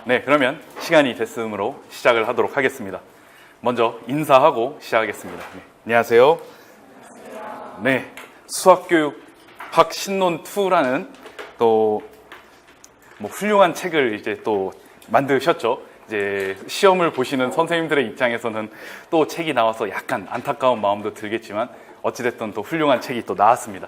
네. 그러면 시간이 됐으므로 시작을 하도록 하겠습니다. 먼저 인사하고 시작하겠습니다. 네. 안녕하세요. 네. 수학교육학 신논2라는 또 훌륭한 책을 이제 또 만드셨죠. 이제 시험을 보시는 선생님들의 입장에서는 또 책이 나와서 약간 안타까운 마음도 들겠지만 어찌됐든 또 훌륭한 책이 또 나왔습니다.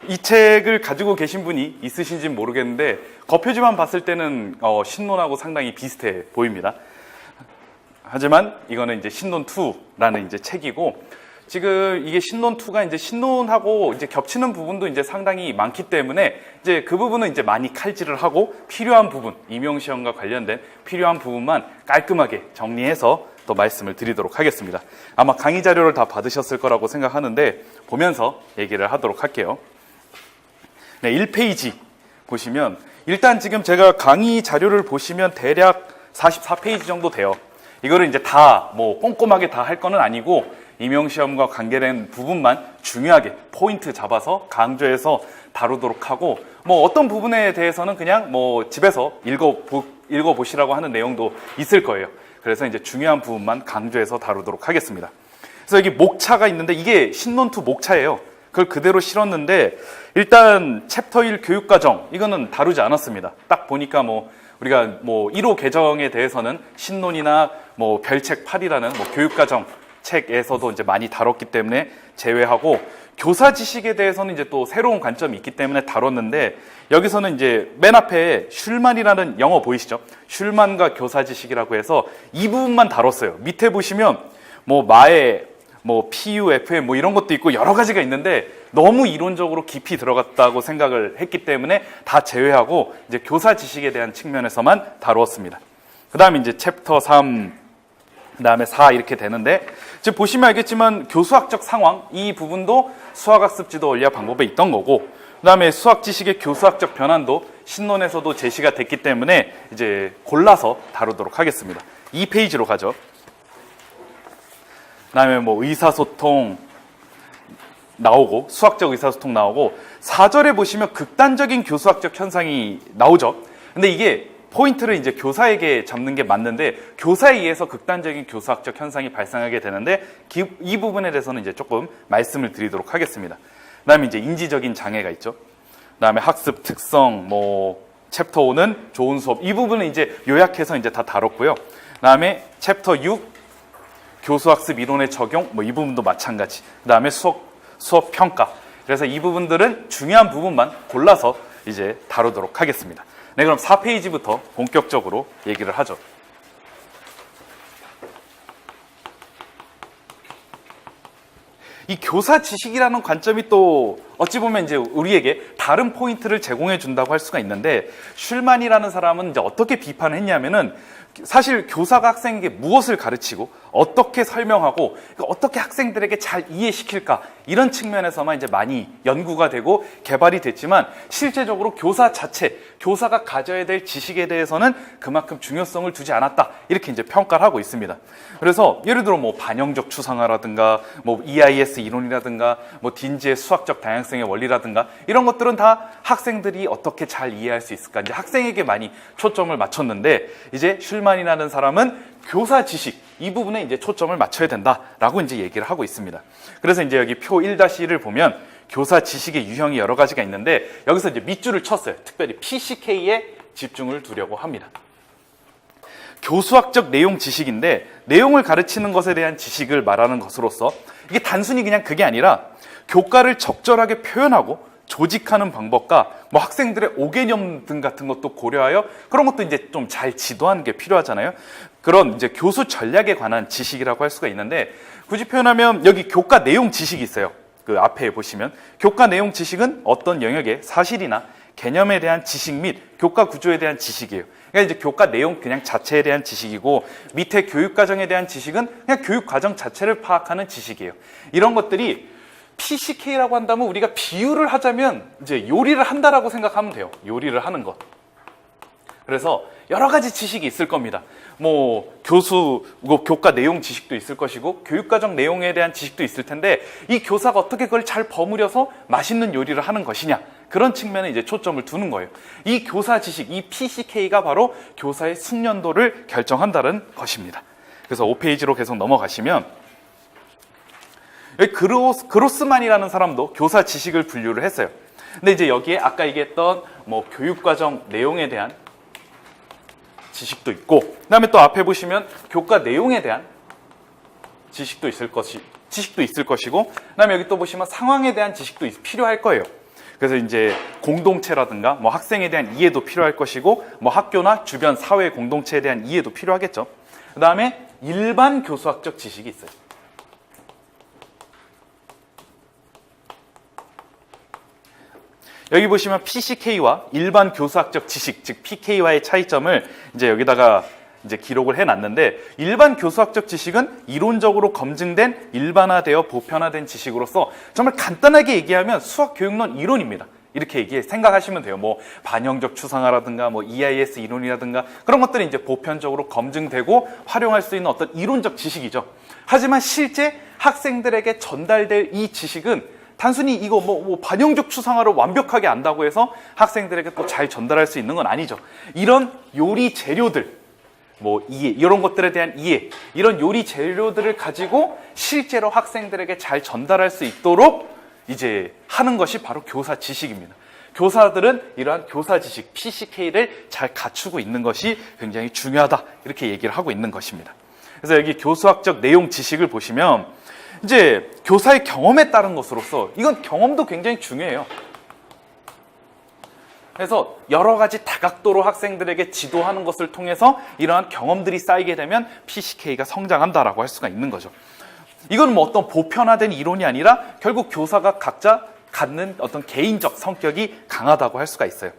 이 책을 가지고 계신 분이 있으신지는 모르겠는데 겉표지만 봤을 때는 신논하고 상당히 비슷해 보입니다. 하지만 이거는 이제 신논2라는 이제 책이고, 지금 이게 신논2가 이제 신논하고 이제 겹치는 부분도 이제 상당히 많기 때문에 이제 그 부분은 이제 많이 칼질을 하고 필요한 부분, 임용시험과 관련된 필요한 부분만 깔끔하게 정리해서 또 말씀을 드리도록 하겠습니다. 아마 강의 자료를 다 받으셨을 거라고 생각하는데 보면서 얘기를 하도록 할게요. 네, 1페이지 보시면 일단 지금 제가 강의 자료를 보시면 대략 44페이지 정도 돼요. 이거를 이제 다 꼼꼼하게 다 할 거는 아니고 임용시험과 관계된 부분만 중요하게 포인트 잡아서 강조해서 다루도록 하고, 어떤 부분에 대해서는 그냥 집에서 읽어보시라고 하는 내용도 있을 거예요. 그래서 이제 중요한 부분만 강조해서 다루도록 하겠습니다. 그래서 여기 목차가 있는데 이게 신논2 목차예요. 그걸 그대로 실었는데 일단 챕터 1 교육과정 이거는 다루지 않았습니다. 딱 보니까 우리가 1호 개정에 대해서는 신논이나 별책 8이라는 교육과정 책에서도 이제 많이 다뤘기 때문에 제외하고, 교사 지식에 대해서는 이제 또 새로운 관점이 있기 때문에 다뤘는데 여기서는 이제 맨 앞에 슐만이라는 영어 보이시죠? 슐만과 교사 지식이라고 해서 이 부분만 다뤘어요. 밑에 보시면 마에 PU, FM 이런 것도 있고 여러 가지가 있는데 너무 이론적으로 깊이 들어갔다고 생각을 했기 때문에 다 제외하고 이제 교사 지식에 대한 측면에서만 다루었습니다. 그 다음에 이제 챕터 3, 그 다음에 4 이렇게 되는데 지금 보시면 알겠지만 교수학적 상황 이 부분도 수학학습 지도 원리학 방법에 있던 거고, 그 다음에 수학 지식의 교수학적 변환도 신논에서도 제시가 됐기 때문에 이제 골라서 다루도록 하겠습니다. 2페이지로 가죠. 그 다음에 의사소통 나오고 수학적 의사소통 나오고 4절에 보시면 극단적인 교수학적 현상이 나오죠. 근데 이게 포인트를 이제 교사에게 잡는 게 맞는데 교사에 의해서 극단적인 교수학적 현상이 발생하게 되는데 이 부분에 대해서는 이제 조금 말씀을 드리도록 하겠습니다. 그 다음에 이제 인지적인 장애가 있죠. 그 다음에 학습 특성, 챕터 5는 좋은 수업 이 부분은 이제 요약해서 이제 다 다뤘고요. 그 다음에 챕터 6 교수학습 이론의 적용, 이 부분도 마찬가지. 그 다음에 수업 평가. 그래서 이 부분들은 중요한 부분만 골라서 이제 다루도록 하겠습니다. 네, 그럼 4페이지부터 본격적으로 얘기를 하죠. 이 교사 지식이라는 관점이 또 어찌 보면 이제 우리에게 다른 포인트를 제공해 준다고 할 수가 있는데, 슐만이라는 사람은 이제 어떻게 비판했냐면은 사실 교사가 학생에게 무엇을 가르치고 어떻게 설명하고 어떻게 학생들에게 잘 이해시킬까 이런 측면에서만 이제 많이 연구가 되고 개발이 됐지만 실제적으로 교사 자체, 교사가 가져야 될 지식에 대해서는 그만큼 중요성을 두지 않았다 이렇게 이제 평가를 하고 있습니다. 그래서 예를 들어 반영적 추상화라든가 EIS 이론이라든가 딘지의 수학적 다양성의 원리라든가 이런 것들은 다 학생들이 어떻게 잘 이해할 수 있을까 이제 학생에게 많이 초점을 맞췄는데, 이제 슐만이라는 사람은 교사 지식 이 부분에 이제 초점을 맞춰야 된다라고 이제 얘기를 하고 있습니다. 그래서 이제 여기 표 1-1을 보면 교사 지식의 유형이 여러 가지가 있는데 여기서 이제 밑줄을 쳤어요. 특별히 PCK에 집중을 두려고 합니다. 교수학적 내용 지식인데 내용을 가르치는 것에 대한 지식을 말하는 것으로서 이게 단순히 그냥 그게 아니라 교과를 적절하게 표현하고 조직하는 방법과 학생들의 오개념 등 같은 것도 고려하여 그런 것도 이제 좀 잘 지도하는 게 필요하잖아요. 그런 이제 교수 전략에 관한 지식이라고 할 수가 있는데, 굳이 표현하면 여기 교과 내용 지식이 있어요. 그 앞에 보시면 교과 내용 지식은 어떤 영역의 사실이나 개념에 대한 지식 및 교과 구조에 대한 지식이에요. 그러니까 이제 교과 내용 그냥 자체에 대한 지식이고, 밑에 교육 과정에 대한 지식은 그냥 교육 과정 자체를 파악하는 지식이에요. 이런 것들이 PCK라고 한다면 우리가 비유를 하자면 이제 요리를 한다라고 생각하면 돼요. 요리를 하는 것. 그래서 여러 가지 지식이 있을 겁니다. 교과 내용 지식도 있을 것이고 교육과정 내용에 대한 지식도 있을 텐데 이 교사가 어떻게 그걸 잘 버무려서 맛있는 요리를 하는 것이냐, 그런 측면에 이제 초점을 두는 거예요. 이 교사 지식, 이 PCK가 바로 교사의 숙련도를 결정한다는 것입니다. 그래서 5페이지로 계속 넘어가시면 여기 그로스만이라는 사람도 교사 지식을 분류를 했어요. 근데 이제 여기에 아까 얘기했던 뭐 교육과정 내용에 대한 지식도 있고, 그 다음에 또 앞에 보시면 교과 내용에 대한 지식도 있을 것이고, 그 다음에 여기 또 보시면 상황에 대한 지식도 필요할 거예요. 그래서 이제 공동체라든가 뭐 학생에 대한 이해도 필요할 것이고, 뭐 학교나 주변 사회 공동체에 대한 이해도 필요하겠죠. 그 다음에 일반 교수학적 지식이 있어요. 여기 보시면 PCK와 일반 교수학적 지식, 즉 PK와의 차이점을 이제 여기다가 이제 기록을 해놨는데, 일반 교수학적 지식은 이론적으로 검증된 일반화되어 보편화된 지식으로서 정말 간단하게 얘기하면 수학 교육론 이론입니다. 이렇게 생각하시면 돼요. 뭐 반영적 추상화라든가 뭐 EIS 이론이라든가 그런 것들이 이제 보편적으로 검증되고 활용할 수 있는 어떤 이론적 지식이죠. 하지만 실제 학생들에게 전달될 이 지식은 단순히 이거 뭐 반영적 추상화를 완벽하게 안다고 해서 학생들에게 또 잘 전달할 수 있는 건 아니죠. 이런 요리 재료들, 뭐 이해, 이런 것들에 대한 이해, 이런 요리 재료들을 가지고 실제로 학생들에게 잘 전달할 수 있도록 이제 하는 것이 바로 교사 지식입니다. 교사들은 이러한 교사 지식, PCK를 잘 갖추고 있는 것이 굉장히 중요하다, 이렇게 얘기를 하고 있는 것입니다. 그래서 여기 교수학적 내용 지식을 보시면 이제 교사의 경험에 따른 것으로서 이건 경험도 굉장히 중요해요. 그래서 여러 가지 다각도로 학생들에게 지도하는 것을 통해서 이러한 경험들이 쌓이게 되면 PCK가 성장한다라고 할 수가 있는 거죠. 이건 뭐 어떤 보편화된 이론이 아니라 결국 교사가 각자 갖는 어떤 개인적 성격이 강하다고 할 수가 있어요.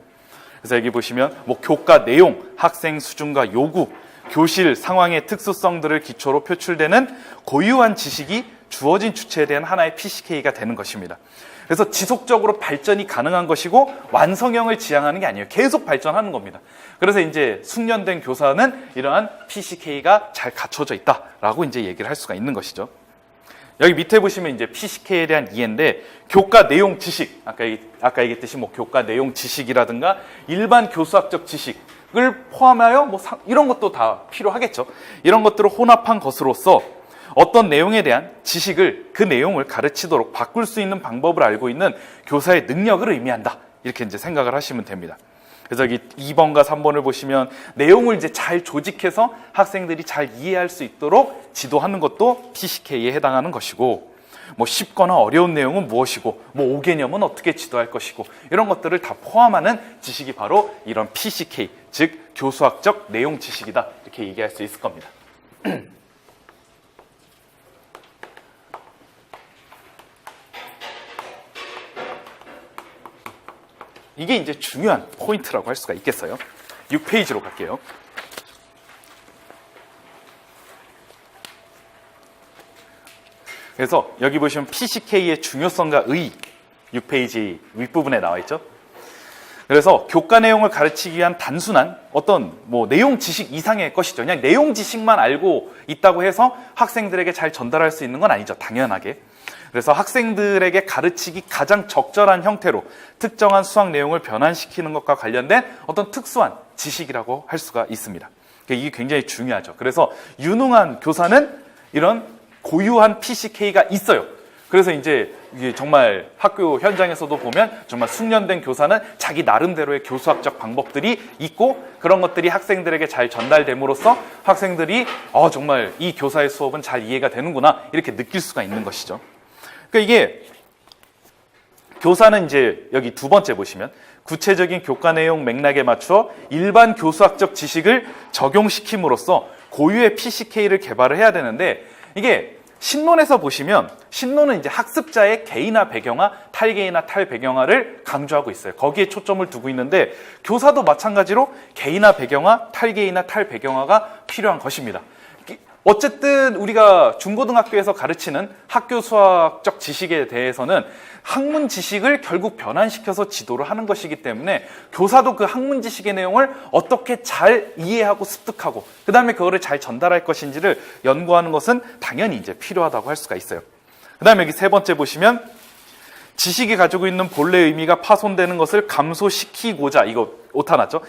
그래서 여기 보시면 뭐 교과 내용, 학생 수준과 요구, 교실 상황의 특수성들을 기초로 표출되는 고유한 지식이 주어진 주체에 대한 하나의 PCK가 되는 것입니다. 그래서 지속적으로 발전이 가능한 것이고 완성형을 지향하는 게 아니에요. 계속 발전하는 겁니다. 그래서 이제 숙련된 교사는 이러한 PCK가 잘 갖춰져 있다라고 이제 얘기를 할 수가 있는 것이죠. 여기 밑에 보시면 이제 PCK에 대한 이해인데, 교과 내용 지식, 아까 얘기했듯이 뭐 교과 내용 지식이라든가 일반 교수학적 지식을 포함하여 뭐 이런 것도 다 필요하겠죠. 이런 것들을 혼합한 것으로서 어떤 내용에 대한 지식을, 그 내용을 가르치도록 바꿀 수 있는 방법을 알고 있는 교사의 능력을 의미한다, 이렇게 이제 생각을 하시면 됩니다. 그래서 여기 2번과 3번을 보시면 내용을 이제 잘 조직해서 학생들이 잘 이해할 수 있도록 지도하는 것도 PCK에 해당하는 것이고, 뭐 쉽거나 어려운 내용은 무엇이고, 뭐 5개념은 어떻게 지도할 것이고, 이런 것들을 다 포함하는 지식이 바로 이런 PCK, 즉 교수학적 내용 지식이다, 이렇게 얘기할 수 있을 겁니다. 이게 이제 중요한 포인트라고 할 수가 있겠어요. 6페이지로 갈게요. 그래서 여기 보시면 PCK의 중요성과 의의, 6페이지 윗부분에 나와 있죠. 그래서 교과 내용을 가르치기 위한 단순한 어떤 뭐 내용 지식 이상의 것이죠. 그냥 내용 지식만 알고 있다고 해서 학생들에게 잘 전달할 수 있는 건 아니죠. 당연하게. 그래서 학생들에게 가르치기 가장 적절한 형태로 특정한 수학 내용을 변환시키는 것과 관련된 어떤 특수한 지식이라고 할 수가 있습니다. 이게 굉장히 중요하죠. 그래서 유능한 교사는 이런 고유한 PCK가 있어요. 그래서 이제 이게 정말 학교 현장에서도 보면 정말 숙련된 교사는 자기 나름대로의 교수학적 방법들이 있고, 그런 것들이 학생들에게 잘 전달됨으로써 학생들이 정말 이 교사의 수업은 잘 이해가 되는구나, 이렇게 느낄 수가 있는 것이죠. 그러니까 이게 교사는 이제 여기 두 번째 보시면 구체적인 교과 내용 맥락에 맞추어 일반 교수학적 지식을 적용시킴으로써 고유의 PCK를 개발을 해야 되는데, 이게 신론에서 보시면 신론은 이제 학습자의 개인화 배경화, 탈개인화, 탈배경화를 강조하고 있어요. 거기에 초점을 두고 있는데 교사도 마찬가지로 개인화 배경화, 탈개인화, 탈배경화가 필요한 것입니다. 어쨌든 우리가 중고등학교에서 가르치는 학교 수학적 지식에 대해서는 학문 지식을 결국 변환시켜서 지도를 하는 것이기 때문에 교사도 그 학문 지식의 내용을 어떻게 잘 이해하고 습득하고 그 다음에 그거를 잘 전달할 것인지를 연구하는 것은 당연히 이제 필요하다고 할 수가 있어요. 그 다음에 여기 세 번째 보시면 지식이 가지고 있는 본래 의미가 파손되는 것을 감소시키고자, 이거 오타 났죠?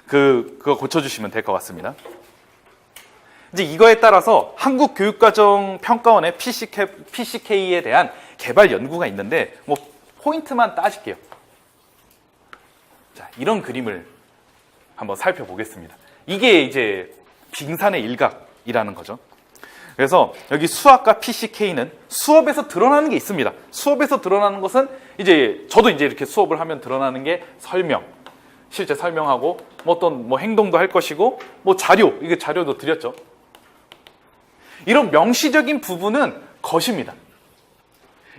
그거 고쳐주시면 될 것 같습니다. 이제 이거에 따라서 한국교육과정평가원의 PCK에 대한 개발 연구가 있는데, 뭐 포인트만 따질게요. 자, 이런 그림을 한번 살펴보겠습니다. 이게 이제 빙산의 일각이라는 거죠. 그래서 여기 수학과 PCK는 수업에서 드러나는 게 있습니다. 수업에서 드러나는 것은 이제 저도 이제 이렇게 수업을 하면 드러나는 게 설명, 실제 설명하고 뭐 어떤 뭐 행동도 할 것이고 뭐 자료, 이게 자료도 드렸죠. 이런 명시적인 부분은 것입니다.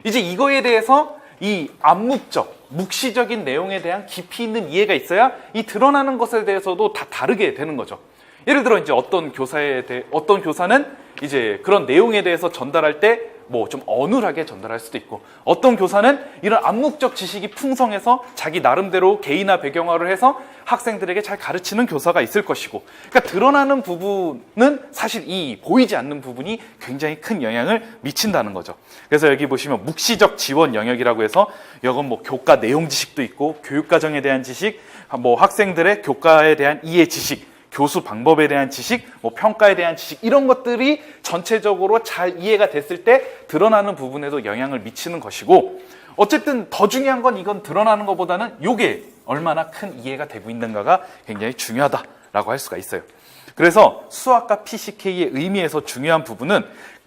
이제 이거에 대해서 이 암묵적, 묵시적인 내용에 대한 깊이 있는 이해가 있어야 이 드러나는 것에 대해서도 다 다르게 되는 거죠. 예를 들어 이제 어떤 교사는 이제 그런 내용에 대해서 전달할 때 뭐 좀 어눌하게 전달할 수도 있고, 어떤 교사는 이런 암묵적 지식이 풍성해서 자기 나름대로 개인화 배경화를 해서 학생들에게 잘 가르치는 교사가 있을 것이고, 그러니까 드러나는 부분은 사실 이 보이지 않는 부분이 굉장히 큰 영향을 미친다는 거죠. 그래서 여기 보시면 묵시적 지원 영역이라고 해서 이건 뭐 교과 내용 지식도 있고, 교육과정에 대한 지식, 뭐 학생들의 교과에 대한 이해 지식, 교수 방법에 대한 지식, 뭐 평가에 대한 지식, 이런 것들이 전체적으로 잘 이해가 됐을 때 드러나는 부분에도 영향을 미치는 것이고, 어쨌든 더 중요한 건 이건 드러나는 것보다는 이게 얼마나 큰 이해가 되고 있는가가 굉장히 중요하다라고 할 수가 있어요. 그래서 수학과 PCK의 의미에서 중요한 부분은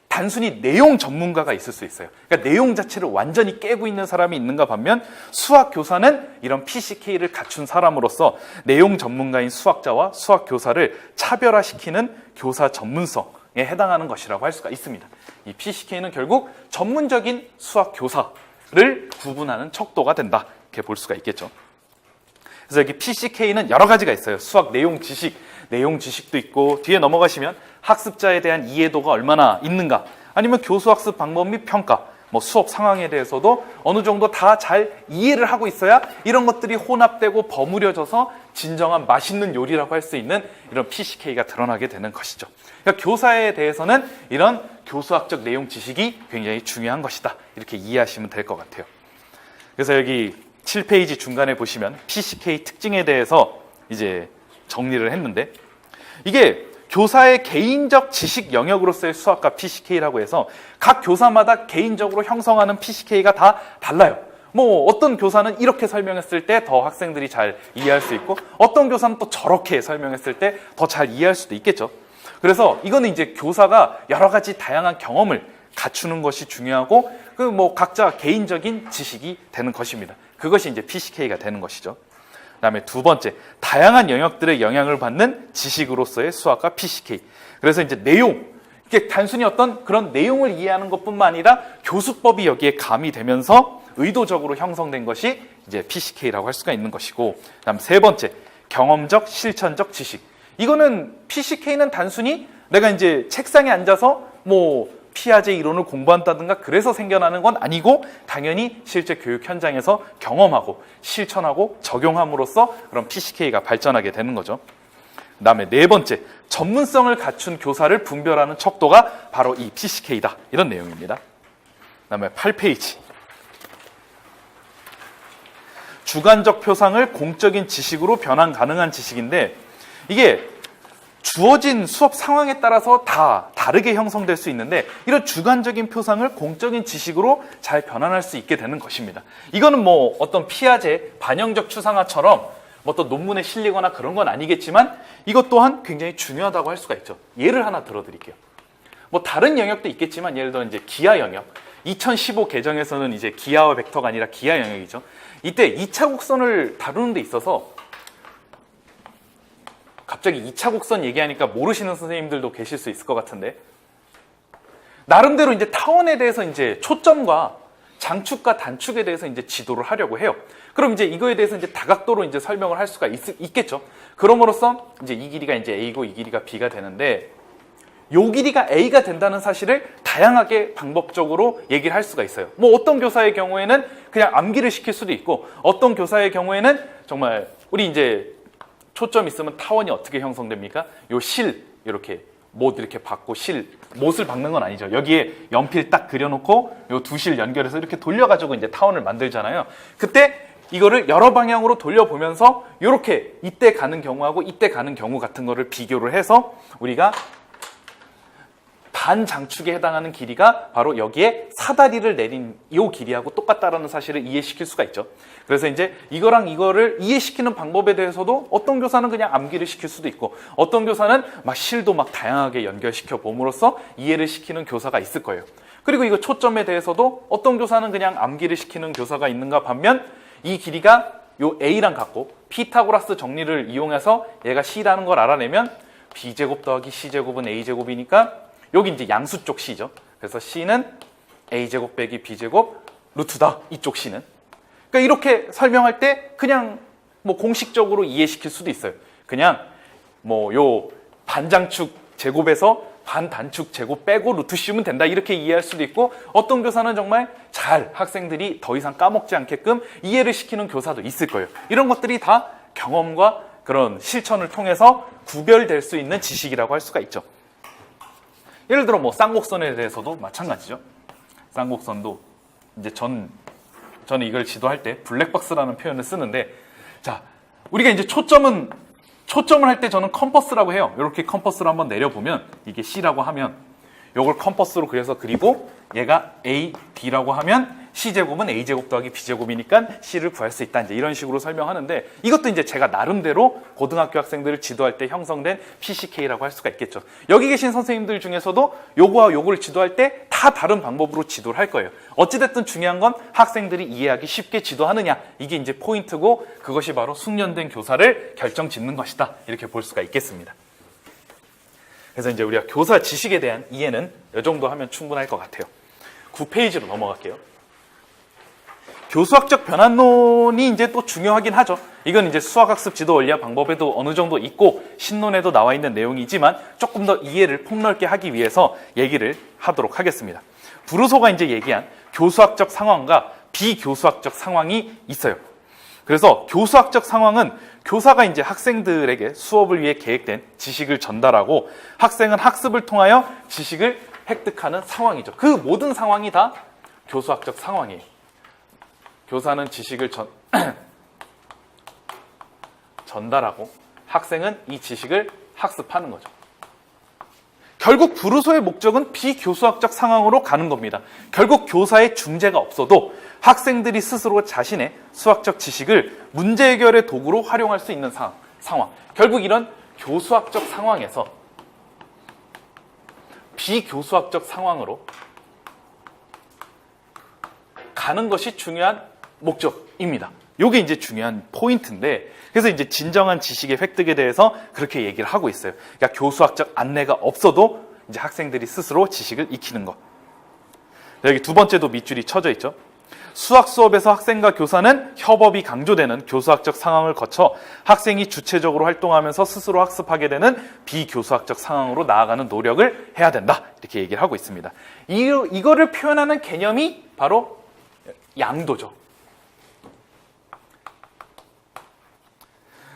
단순히 내용 전문가가 있을 수 있어요. 그러니까 내용 자체를 완전히 깨고 있는 사람이 있는가 반면, 수학 교사는 이런 PCK를 갖춘 사람으로서 내용 전문가인 수학자와 수학 교사를 차별화시키는 교사 전문성에 해당하는 것이라고 할 수가 있습니다. 이 PCK는 결국 전문적인 수학 교사를 구분하는 척도가 된다, 이렇게 볼 수가 있겠죠. 그래서 여기 PCK는 여러 가지가 있어요. 수학 내용 지식도 있고, 뒤에 넘어가시면 학습자에 대한 이해도가 얼마나 있는가, 아니면 교수학습 방법 및 평가, 뭐 수업 상황에 대해서도 어느 정도 다 잘 이해를 하고 있어야 이런 것들이 혼합되고 버무려져서 진정한 맛있는 요리라고 할 수 있는 이런 PCK가 드러나게 되는 것이죠. 그러니까 교사에 대해서는 이런 교수학적 내용 지식이 굉장히 중요한 것이다, 이렇게 이해하시면 될 것 같아요. 그래서 여기 7페이지 중간에 보시면 PCK 특징에 대해서 이제 정리를 했는데, 이게 교사의 개인적 지식 영역으로서의 수학과 PCK라고 해서 각 교사마다 개인적으로 형성하는 PCK가 다 달라요. 뭐 어떤 교사는 이렇게 설명했을 때 더 학생들이 잘 이해할 수 있고, 어떤 교사는 또 저렇게 설명했을 때 더 잘 이해할 수도 있겠죠. 그래서 이거는 이제 교사가 여러 가지 다양한 경험을 갖추는 것이 중요하고, 그 뭐 각자 개인적인 지식이 되는 것입니다. 그것이 이제 PCK가 되는 것이죠. 그다음에 두 번째, 다양한 영역들의 영향을 받는 지식으로서의 수학과 PCK. 그래서 이제 내용, 이게 단순히 어떤 그런 내용을 이해하는 것뿐만 아니라 교수법이 여기에 가미되면서 의도적으로 형성된 것이 이제 PCK라고 할 수가 있는 것이고, 그다음 세 번째, 경험적 실천적 지식. 이거는 PCK는 단순히 내가 이제 책상에 앉아서 뭐 피아제 이론을 공부한다든가 그래서 생겨나는 건 아니고, 당연히 실제 교육 현장에서 경험하고 실천하고 적용함으로써 그런 PCK가 발전하게 되는 거죠. 그 다음에 네 번째, 전문성을 갖춘 교사를 분별하는 척도가 바로 이 PCK다, 이런 내용입니다. 그 다음에 8페이지, 주관적 표상을 공적인 지식으로 변환 가능한 지식인데, 이게 주어진 수업 상황에 따라서 다 다르게 형성될 수 있는데, 이런 주관적인 표상을 공적인 지식으로 잘 변환할 수 있게 되는 것입니다. 이거는 뭐 어떤 피아제 반영적 추상화처럼 뭐 어떤 논문에 실리거나 그런 건 아니겠지만, 이것 또한 굉장히 중요하다고 할 수가 있죠. 예를 하나 들어드릴게요. 뭐 다른 영역도 있겠지만, 예를 들어 이제 기하 영역, 2015 개정에서는 이제 기하와 벡터가 아니라 기하 영역이죠. 이때 2차 곡선을 다루는 데 있어서, 갑자기 2차 곡선 얘기하니까 모르시는 선생님들도 계실 수 있을 것 같은데, 나름대로 이제 타원에 대해서 이제 초점과 장축과 단축에 대해서 이제 지도를 하려고 해요. 그럼 이제 이거에 대해서 이제 다각도로 이제 설명을 할 수가 있겠죠. 그럼으로써 이제 이 길이가 이제 A고 이 길이가 B가 되는데, 요 길이가 A가 된다는 사실을 다양하게 방법적으로 얘기를 할 수가 있어요. 뭐 어떤 교사의 경우에는 그냥 암기를 시킬 수도 있고, 어떤 교사의 경우에는 정말 우리 이제 초점 있으면 타원이 어떻게 형성됩니까? 요 실, 이렇게 못 이렇게 박고 못을 박는 건 아니죠. 여기에 연필 딱 그려놓고 요 두 실 연결해서 이렇게 돌려가지고 이제 타원을 만들잖아요. 그때 이거를 여러 방향으로 돌려보면서 이렇게 이때 가는 경우하고 이때 가는 경우 같은 거를 비교를 해서 우리가 반장축에 해당하는 길이가 바로 여기에 사다리를 내린 이 길이하고 똑같다라는 사실을 이해시킬 수가 있죠. 그래서 이제 이거랑 이거를 이해시키는 방법에 대해서도 어떤 교사는 그냥 암기를 시킬 수도 있고 어떤 교사는 막 실도 막 다양하게 연결시켜 봄으로써 이해를 시키는 교사가 있을 거예요. 그리고 이거 초점에 대해서도 어떤 교사는 그냥 암기를 시키는 교사가 있는가 반면 이 길이가 요 A랑 같고 피타고라스 정리를 이용해서 얘가 C라는 걸 알아내면 B제곱 더하기 C제곱은 A제곱이니까 여기 이제 양수 쪽 C죠. 그래서 C는 A제곱 빼기 B제곱 루트다. 이쪽 C는. 그러니까 이렇게 설명할 때 그냥 뭐 공식적으로 이해시킬 수도 있어요. 그냥 뭐 요 반장축 제곱에서 반단축 제곱 빼고 루트 씌우면 된다. 이렇게 이해할 수도 있고 어떤 교사는 정말 잘 학생들이 더 이상 까먹지 않게끔 이해를 시키는 교사도 있을 거예요. 이런 것들이 다 경험과 그런 실천을 통해서 구별될 수 있는 지식이라고 할 수가 있죠. 예를 들어 뭐 쌍곡선에 대해서도 마찬가지죠. 쌍곡선도 이제 저는 이걸 지도할 때 블랙박스라는 표현을 쓰는데 자, 우리가 이제 초점을 할 때 저는 컴퍼스라고 해요. 이렇게 컴퍼스를 한번 내려보면 이게 C라고 하면 이걸 컴퍼스로 그리고 얘가 A, B라고 하면 C제곱은 A제곱 더하기 B제곱이니까 C를 구할 수 있다. 이제 이런 식으로 설명하는데 이것도 이제 제가 나름대로 고등학교 학생들을 지도할 때 형성된 PCK라고 할 수가 있겠죠. 여기 계신 선생님들 중에서도 요거와 요거를 지도할 때 다 다른 방법으로 지도를 할 거예요. 어찌됐든 중요한 건 학생들이 이해하기 쉽게 지도하느냐. 이게 이제 포인트고 그것이 바로 숙련된 교사를 결정짓는 것이다. 이렇게 볼 수가 있겠습니다. 그래서 이제 우리가 교사 지식에 대한 이해는 이 정도 하면 충분할 것 같아요. 9페이지로 넘어갈게요. 교수학적 변환론이 이제 또 중요하긴 하죠. 이건 이제 수학학습 지도 원리학 방법에도 어느 정도 있고 신론에도 나와 있는 내용이지만 조금 더 이해를 폭넓게 하기 위해서 얘기를 하도록 하겠습니다. 브루소가 이제 얘기한 교수학적 상황과 비교수학적 상황이 있어요. 그래서 교수학적 상황은 교사가 이제 학생들에게 수업을 위해 계획된 지식을 전달하고 학생은 학습을 통하여 지식을 획득하는 상황이죠. 그 모든 상황이 다 교수학적 상황이에요. 교사는 지식을 전달하고 학생은 이 지식을 학습하는 거죠. 결국 브루소의 목적은 비교수학적 상황으로 가는 겁니다. 결국 교사의 중재가 없어도 학생들이 스스로 자신의 수학적 지식을 문제 해결의 도구로 활용할 수 있는 상황. 결국 이런 교수학적 상황에서 비교수학적 상황으로 가는 것이 중요한 목적입니다. 이게 이제 중요한 포인트인데 그래서 이제 진정한 지식의 획득에 대해서 그렇게 얘기를 하고 있어요. 그러니까 교수학적 안내가 없어도 이제 학생들이 스스로 지식을 익히는 것. 여기 두 번째도 밑줄이 쳐져 있죠. 수학 수업에서 학생과 교사는 협업이 강조되는 교수학적 상황을 거쳐 학생이 주체적으로 활동하면서 스스로 학습하게 되는 비교수학적 상황으로 나아가는 노력을 해야 된다. 이렇게 얘기를 하고 있습니다. 이거를 표현하는 개념이 바로 양도죠.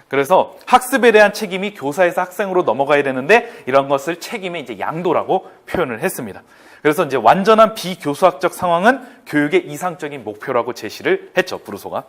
그래서 학습에 대한 책임이 교사에서 학생으로 넘어가야 되는데 이런 것을 책임의 이제 양도라고 표현을 했습니다. 그래서 이제 완전한 비교수학적 상황은 교육의 이상적인 목표라고 제시를 했죠, 브루소가.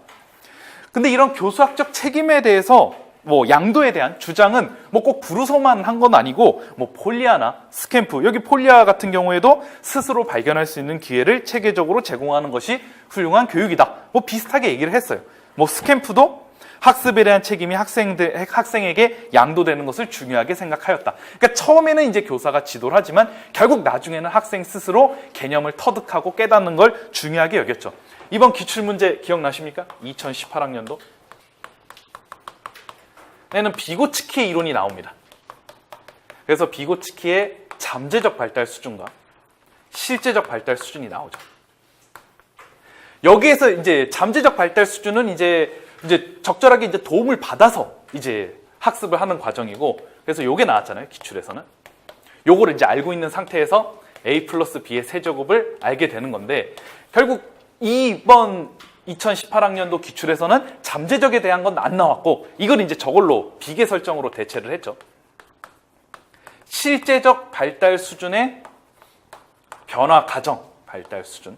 근데 이런 교수학적 책임에 대해서 뭐 양도에 대한 주장은 뭐 꼭 브루소만 한 건 아니고 뭐 폴리아나 스캠프, 여기 폴리아 같은 경우에도 스스로 발견할 수 있는 기회를 체계적으로 제공하는 것이 훌륭한 교육이다. 뭐 비슷하게 얘기를 했어요. 뭐 스캠프도 학습에 대한 책임이 학생에게 양도되는 것을 중요하게 생각하였다. 그러니까 처음에는 이제 교사가 지도를 하지만 결국 나중에는 학생 스스로 개념을 터득하고 깨닫는 걸 중요하게 여겼죠. 이번 기출문제 기억나십니까? 2018학년도. 에는 비고츠키의 이론이 나옵니다. 그래서 비고츠키의 잠재적 발달 수준과 실제적 발달 수준이 나오죠. 여기에서 이제 잠재적 발달 수준은 이제 적절하게 이제 도움을 받아서 이제 학습을 하는 과정이고, 그래서 요게 나왔잖아요, 기출에서는. 요거를 이제 알고 있는 상태에서 A 플러스 B의 세제곱을 알게 되는 건데, 결국 이번 2018학년도 기출에서는 잠재적에 대한 건 안 나왔고, 이걸 이제 저걸로 비계 설정으로 대체를 했죠. 실제적 발달 수준의 변화 과정, 발달 수준의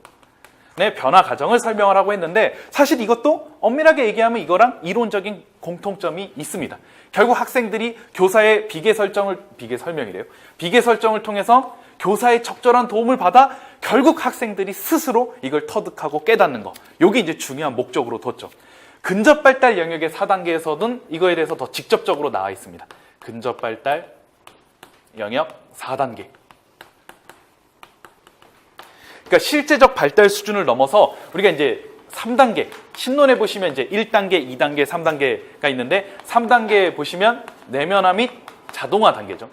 변화 과정을 설명하라고 했는데, 사실 이것도 엄밀하게 얘기하면 이거랑 이론적인 공통점이 있습니다. 결국 학생들이 교사의 비계 설정을 통해서 교사의 적절한 도움을 받아 결국 학생들이 스스로 이걸 터득하고 깨닫는 거. 이게 이제 중요한 목적으로 뒀죠. 근접 발달 영역의 4단계에서는 이거에 대해서 더 직접적으로 나와 있습니다. 근접 발달 영역 4단계. 그러니까 실제적 발달 수준을 넘어서 우리가 이제 3단계, 신론에 보시면 이제 1단계, 2단계, 3단계가 있는데 3단계에 보시면 내면화 및 자동화 단계죠.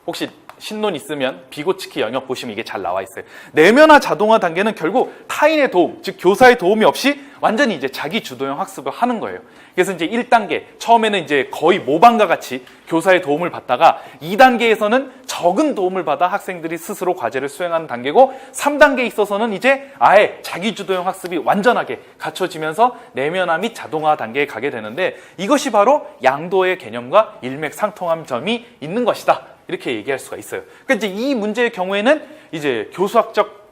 혹시 신론 있으면 비고치키 영역 보시면 이게 잘 나와 있어요. 내면화 자동화 단계는 결국 타인의 도움, 즉 교사의 도움이 없이 완전히 이제 자기 주도형 학습을 하는 거예요. 그래서 이제 1단계, 처음에는 이제 거의 모방과 같이 교사의 도움을 받다가 2단계에서는 적은 도움을 받아 학생들이 스스로 과제를 수행하는 단계고, 3단계에 있어서는 이제 아예 자기 주도형 학습이 완전하게 갖춰지면서 내면화 및 자동화 단계에 가게 되는데, 이것이 바로 양도의 개념과 일맥상통한 점이 있는 것이다. 이렇게 얘기할 수가 있어요. 그러니까 이제 이 문제의 경우에는 이제 교수학적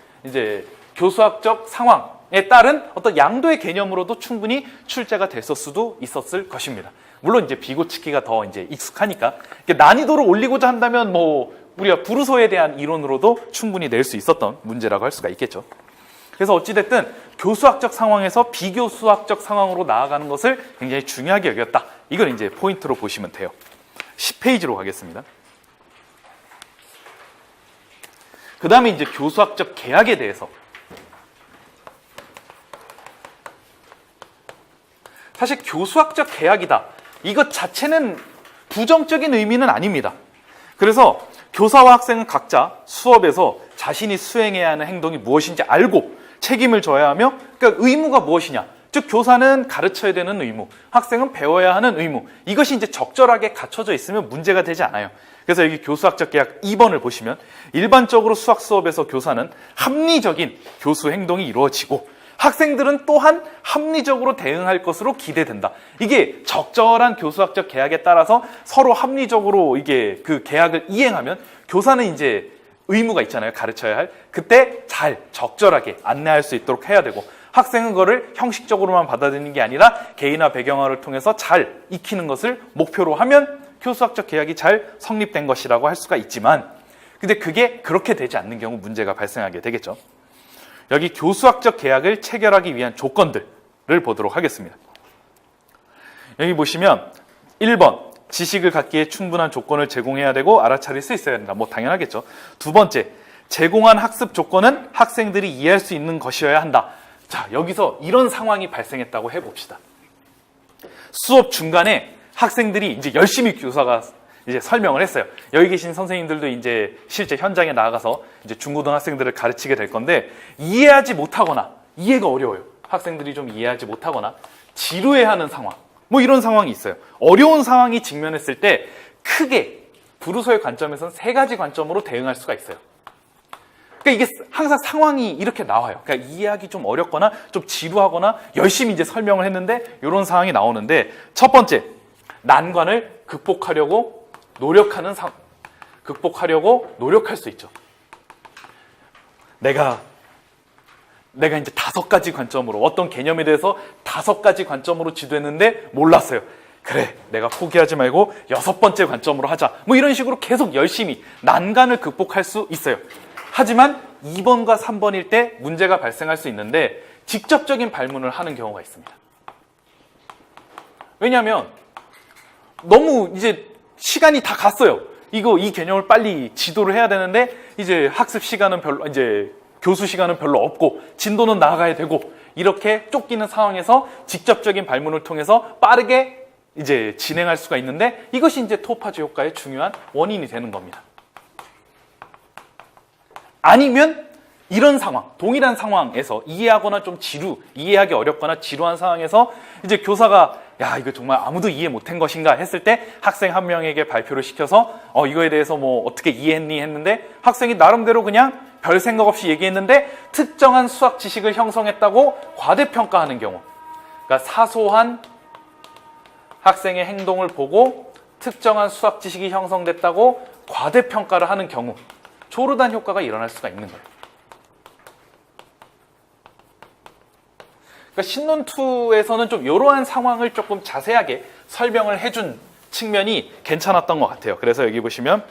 상황에 따른 어떤 양도의 개념으로도 충분히 출제가 됐을 수도 있었을 것입니다. 물론 이제 비고치키가 더 이제 익숙하니까 난이도를 올리고자 한다면 뭐 우리가 부르소에 대한 이론으로도 충분히 낼 수 있었던 문제라고 할 수가 있겠죠. 그래서 어찌됐든 교수학적 상황에서 비교수학적 상황으로 나아가는 것을 굉장히 중요하게 여겼다. 이걸 이제 포인트로 보시면 돼요. 10페이지로 가겠습니다. 그 다음에 이제 교수학적 계약에 대해서. 사실 교수학적 계약이다. 이것 자체는 부정적인 의미는 아닙니다. 그래서 교사와 학생은 각자 수업에서 자신이 수행해야 하는 행동이 무엇인지 알고 책임을 져야 하며, 그러니까 의무가 무엇이냐. 즉 교사는 가르쳐야 되는 의무, 학생은 배워야 하는 의무. 이것이 이제 적절하게 갖춰져 있으면 문제가 되지 않아요. 그래서 여기 교수학적 계약 2번을 보시면 일반적으로 수학 수업에서 교사는 합리적인 교수 행동이 이루어지고 학생들은 또한 합리적으로 대응할 것으로 기대된다. 이게 적절한 교수학적 계약에 따라서 서로 합리적으로 이게 그 계약을 이행하면 교사는 이제 의무가 있잖아요. 가르쳐야 할. 그때 잘 적절하게 안내할 수 있도록 해야 되고, 학생은 그거를 형식적으로만 받아들이는 게 아니라 개인화 배경화를 통해서 잘 익히는 것을 목표로 하면 교수학적 계약이 잘 성립된 것이라고 할 수가 있지만, 근데 그게 그렇게 되지 않는 경우 문제가 발생하게 되겠죠. 여기 교수학적 계약을 체결하기 위한 조건들을 보도록 하겠습니다. 여기 보시면 1번, 지식을 갖기에 충분한 조건을 제공해야 되고 알아차릴 수 있어야 된다. 뭐 당연하겠죠. 두 번째, 제공한 학습 조건은 학생들이 이해할 수 있는 것이어야 한다. 자, 여기서 이런 상황이 발생했다고 해봅시다. 수업 중간에 학생들이 이제 열심히 교사가 이제 설명을 했어요. 여기 계신 선생님들도 이제 실제 현장에 나가서 이제 중고등학생들을 가르치게 될 건데, 이해하지 못하거나 이해가 어려워요. 학생들이 좀 이해하지 못하거나 지루해하는 상황, 뭐 이런 상황이 있어요. 어려운 상황이 직면했을 때 크게 부르소의 관점에서는 3가지 관점으로 대응할 수가 있어요. 그러니까 이게 항상 상황이 이렇게 나와요. 그러니까 이해하기 좀 어렵거나 좀 지루하거나 열심히 이제 설명을 했는데 이런 상황이 나오는데, 첫 번째, 난관을 극복하려고 노력할 수 있죠. 내가 이제 5가지 관점으로, 어떤 개념에 대해서 5가지 관점으로 지도했는데 몰랐어요. 그래, 내가 포기하지 말고 6번째 관점으로 하자. 뭐 이런 식으로 계속 열심히 난관을 극복할 수 있어요. 하지만 2번과 3번일 때 문제가 발생할 수 있는데, 직접적인 발문을 하는 경우가 있습니다. 왜냐하면 너무 이제 시간이 다 갔어요. 이 개념을 빨리 지도를 해야 되는데, 이제 학습 시간은 교수 시간은 별로 없고, 진도는 나아가야 되고, 이렇게 쫓기는 상황에서 직접적인 발문을 통해서 빠르게 이제 진행할 수가 있는데, 이것이 이제 토파즈 효과의 중요한 원인이 되는 겁니다. 아니면 이런 상황, 동일한 상황에서 이해하거나 좀 이해하기 어렵거나 지루한 상황에서 이제 교사가 야, 이거 정말 아무도 이해 못한 것인가 했을 때 학생 한 명에게 발표를 시켜서 이거에 대해서 뭐 어떻게 이해했니 했는데, 학생이 나름대로 그냥 별 생각 없이 얘기했는데 특정한 수학 지식을 형성했다고 과대평가하는 경우, 그러니까 사소한 학생의 행동을 보고 특정한 수학 지식이 형성됐다고 과대평가를 하는 경우 조르단 효과가 일어날 수가 있는 거예요. 그러니까 신논2에서는 좀 이러한 상황을 조금 자세하게 설명을 해준 측면이 괜찮았던 것 같아요. 그래서 여기 보시면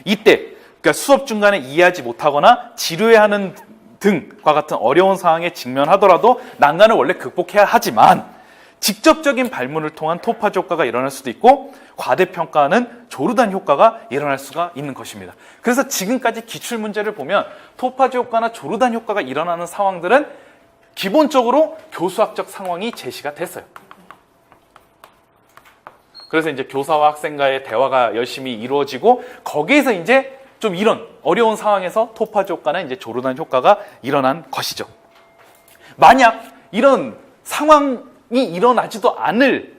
이때 그러니까 수업 중간에 이해하지 못하거나 지루해하는 등과 같은 어려운 상황에 직면하더라도 난관을 원래 극복해야 하지만 직접적인 발문을 통한 토파즈 효과가 일어날 수도 있고 과대평가는 조르단 효과가 일어날 수가 있는 것입니다. 그래서 지금까지 기출문제를 보면 토파즈 효과나 조르단 효과가 일어나는 상황들은 기본적으로 교수학적 상황이 제시가 됐어요. 그래서 이제 교사와 학생과의 대화가 열심히 이루어지고 거기에서 이제 좀 이런 어려운 상황에서 토파즈 효과나 이제 조르단 효과가 일어난 것이죠. 만약 이런 상황이 일어나지도 않을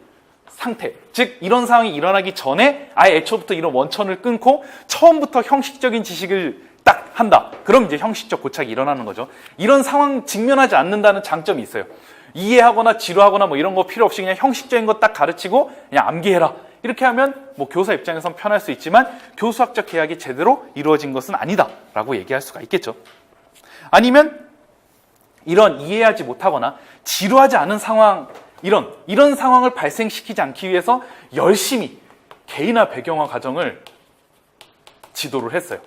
상태, 즉 이런 상황이 일어나기 전에 아예 애초부터 이런 원천을 끊고 처음부터 형식적인 지식을 딱 한다. 그럼 이제 형식적 고착이 일어나는 거죠. 이런 상황 직면하지 않는다는 장점이 있어요. 이해하거나 지루하거나 뭐 이런 거 필요 없이 그냥 형식적인 거 딱 가르치고 그냥 암기해라. 이렇게 하면 뭐 교사 입장에선 편할 수 있지만 교수학적 계약이 제대로 이루어진 것은 아니다라고 얘기할 수가 있겠죠. 아니면 이런 이해하지 못하거나 지루하지 않은 상황, 이런 상황을 발생시키지 않기 위해서 열심히 개인화 배경화 과정을 지도를 했어요.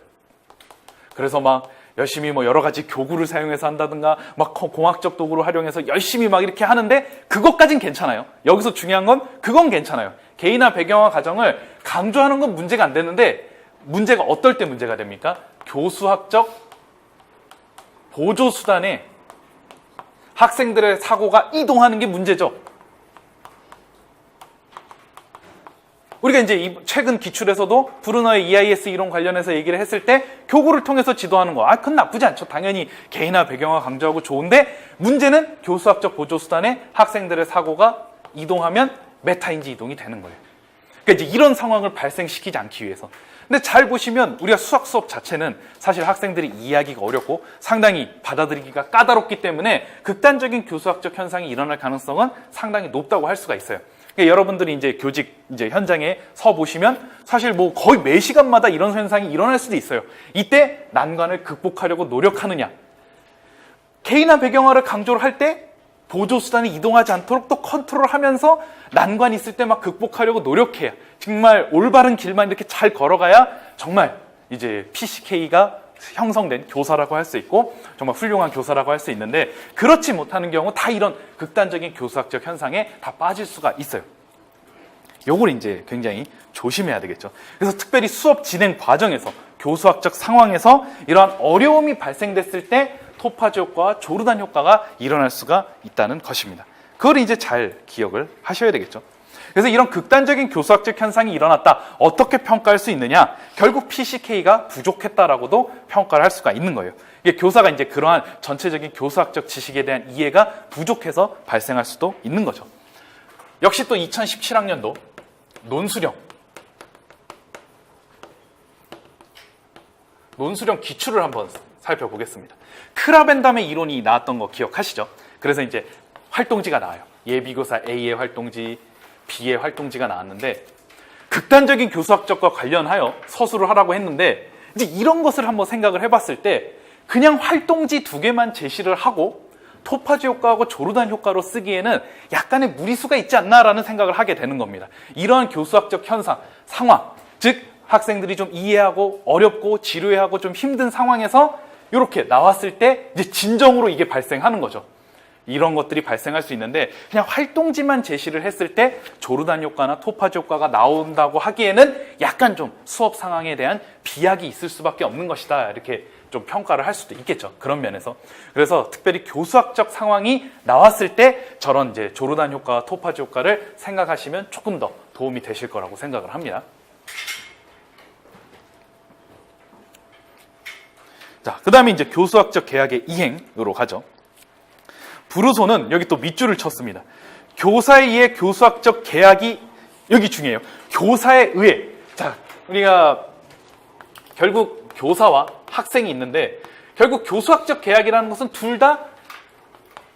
그래서 막 열심히 뭐 여러 가지 교구를 사용해서 한다든가 막 공학적 도구를 활용해서 열심히 막 이렇게 하는데 그것까진 괜찮아요. 여기서 중요한 건 그건 괜찮아요. 개인화 배경화 과정을 강조하는 건 문제가 안 되는데 문제가 어떨 때 문제가 됩니까? 교수학적 보조수단에 학생들의 사고가 이동하는 게 문제죠. 우리가 이제 최근 기출에서도 브루너의 EIS 이론 관련해서 얘기를 했을 때 교구를 통해서 지도하는 거. 그건 나쁘지 않죠. 당연히 개인화 배경화 강조하고 좋은데 문제는 교수학적 보조수단에 학생들의 사고가 이동하면 메타인지 이동이 되는 거예요. 그러니까 이제 이런 상황을 발생시키지 않기 위해서. 근데 잘 보시면 우리가 수학 수업 자체는 사실 학생들이 이해하기가 어렵고 상당히 받아들이기가 까다롭기 때문에 극단적인 교수학적 현상이 일어날 가능성은 상당히 높다고 할 수가 있어요. 그러니까 여러분들이 이제 교직 이제 현장에 서 보시면 사실 뭐 거의 매 시간마다 이런 현상이 일어날 수도 있어요. 이때 난관을 극복하려고 노력하느냐. 개인화 배경화를 강조를 할 때 보조수단이 이동하지 않도록 또 컨트롤하면서 난관이 있을 때 막 극복하려고 노력해야 정말 올바른 길만 이렇게 잘 걸어가야 정말 이제 PCK가 형성된 교사라고 할 수 있고 정말 훌륭한 교사라고 할 수 있는데 그렇지 못하는 경우 다 이런 극단적인 교수학적 현상에 다 빠질 수가 있어요. 요걸 이제 굉장히 조심해야 되겠죠. 그래서 특별히 수업 진행 과정에서 교수학적 상황에서 이러한 어려움이 발생됐을 때 토파즈 효과와 조르단 효과가 일어날 수가 있다는 것입니다. 그걸 이제 잘 기억을 하셔야 되겠죠. 그래서 이런 극단적인 교수학적 현상이 일어났다. 어떻게 평가할 수 있느냐? 결국 PCK가 부족했다라고도 평가를 할 수가 있는 거예요. 이게 교사가 이제 그러한 전체적인 교수학적 지식에 대한 이해가 부족해서 발생할 수도 있는 거죠. 역시 또 2017학년도 논수령 기출을 한번 살펴보겠습니다. 크라벤담의 이론이 나왔던 거 기억하시죠? 그래서 이제 활동지가 나와요. 예비교사 A의 활동지, B의 활동지가 나왔는데 극단적인 교수학적과 관련하여 서술을 하라고 했는데 이제 이런 것을 한번 생각을 해봤을 때 그냥 활동지 2개만 제시를 하고 토파즈 효과하고 조르단 효과로 쓰기에는 약간의 무리수가 있지 않나라는 생각을 하게 되는 겁니다. 이러한 교수학적 현상, 상황, 즉 학생들이 좀 이해하고 어렵고 지루해하고 좀 힘든 상황에서 이렇게 나왔을 때 이제 진정으로 이게 발생하는 거죠. 이런 것들이 발생할 수 있는데 그냥 활동지만 제시를 했을 때 조르단 효과나 토파즈 효과가 나온다고 하기에는 약간 좀 수업 상황에 대한 비약이 있을 수밖에 없는 것이다. 이렇게 좀 평가를 할 수도 있겠죠. 그런 면에서. 그래서 특별히 교수학적 상황이 나왔을 때 저런 이제 조르단 효과와 토파즈 효과를 생각하시면 조금 더 도움이 되실 거라고 생각을 합니다. 자, 그 다음에 이제 교수학적 계약의 이행으로 가죠. 브루소는 여기 또 밑줄을 쳤습니다. 교사에 의해 교수학적 계약이 여기 중요해요. 교사에 의해. 자, 우리가 결국 교사와 학생이 있는데 결국 교수학적 계약이라는 것은 둘 다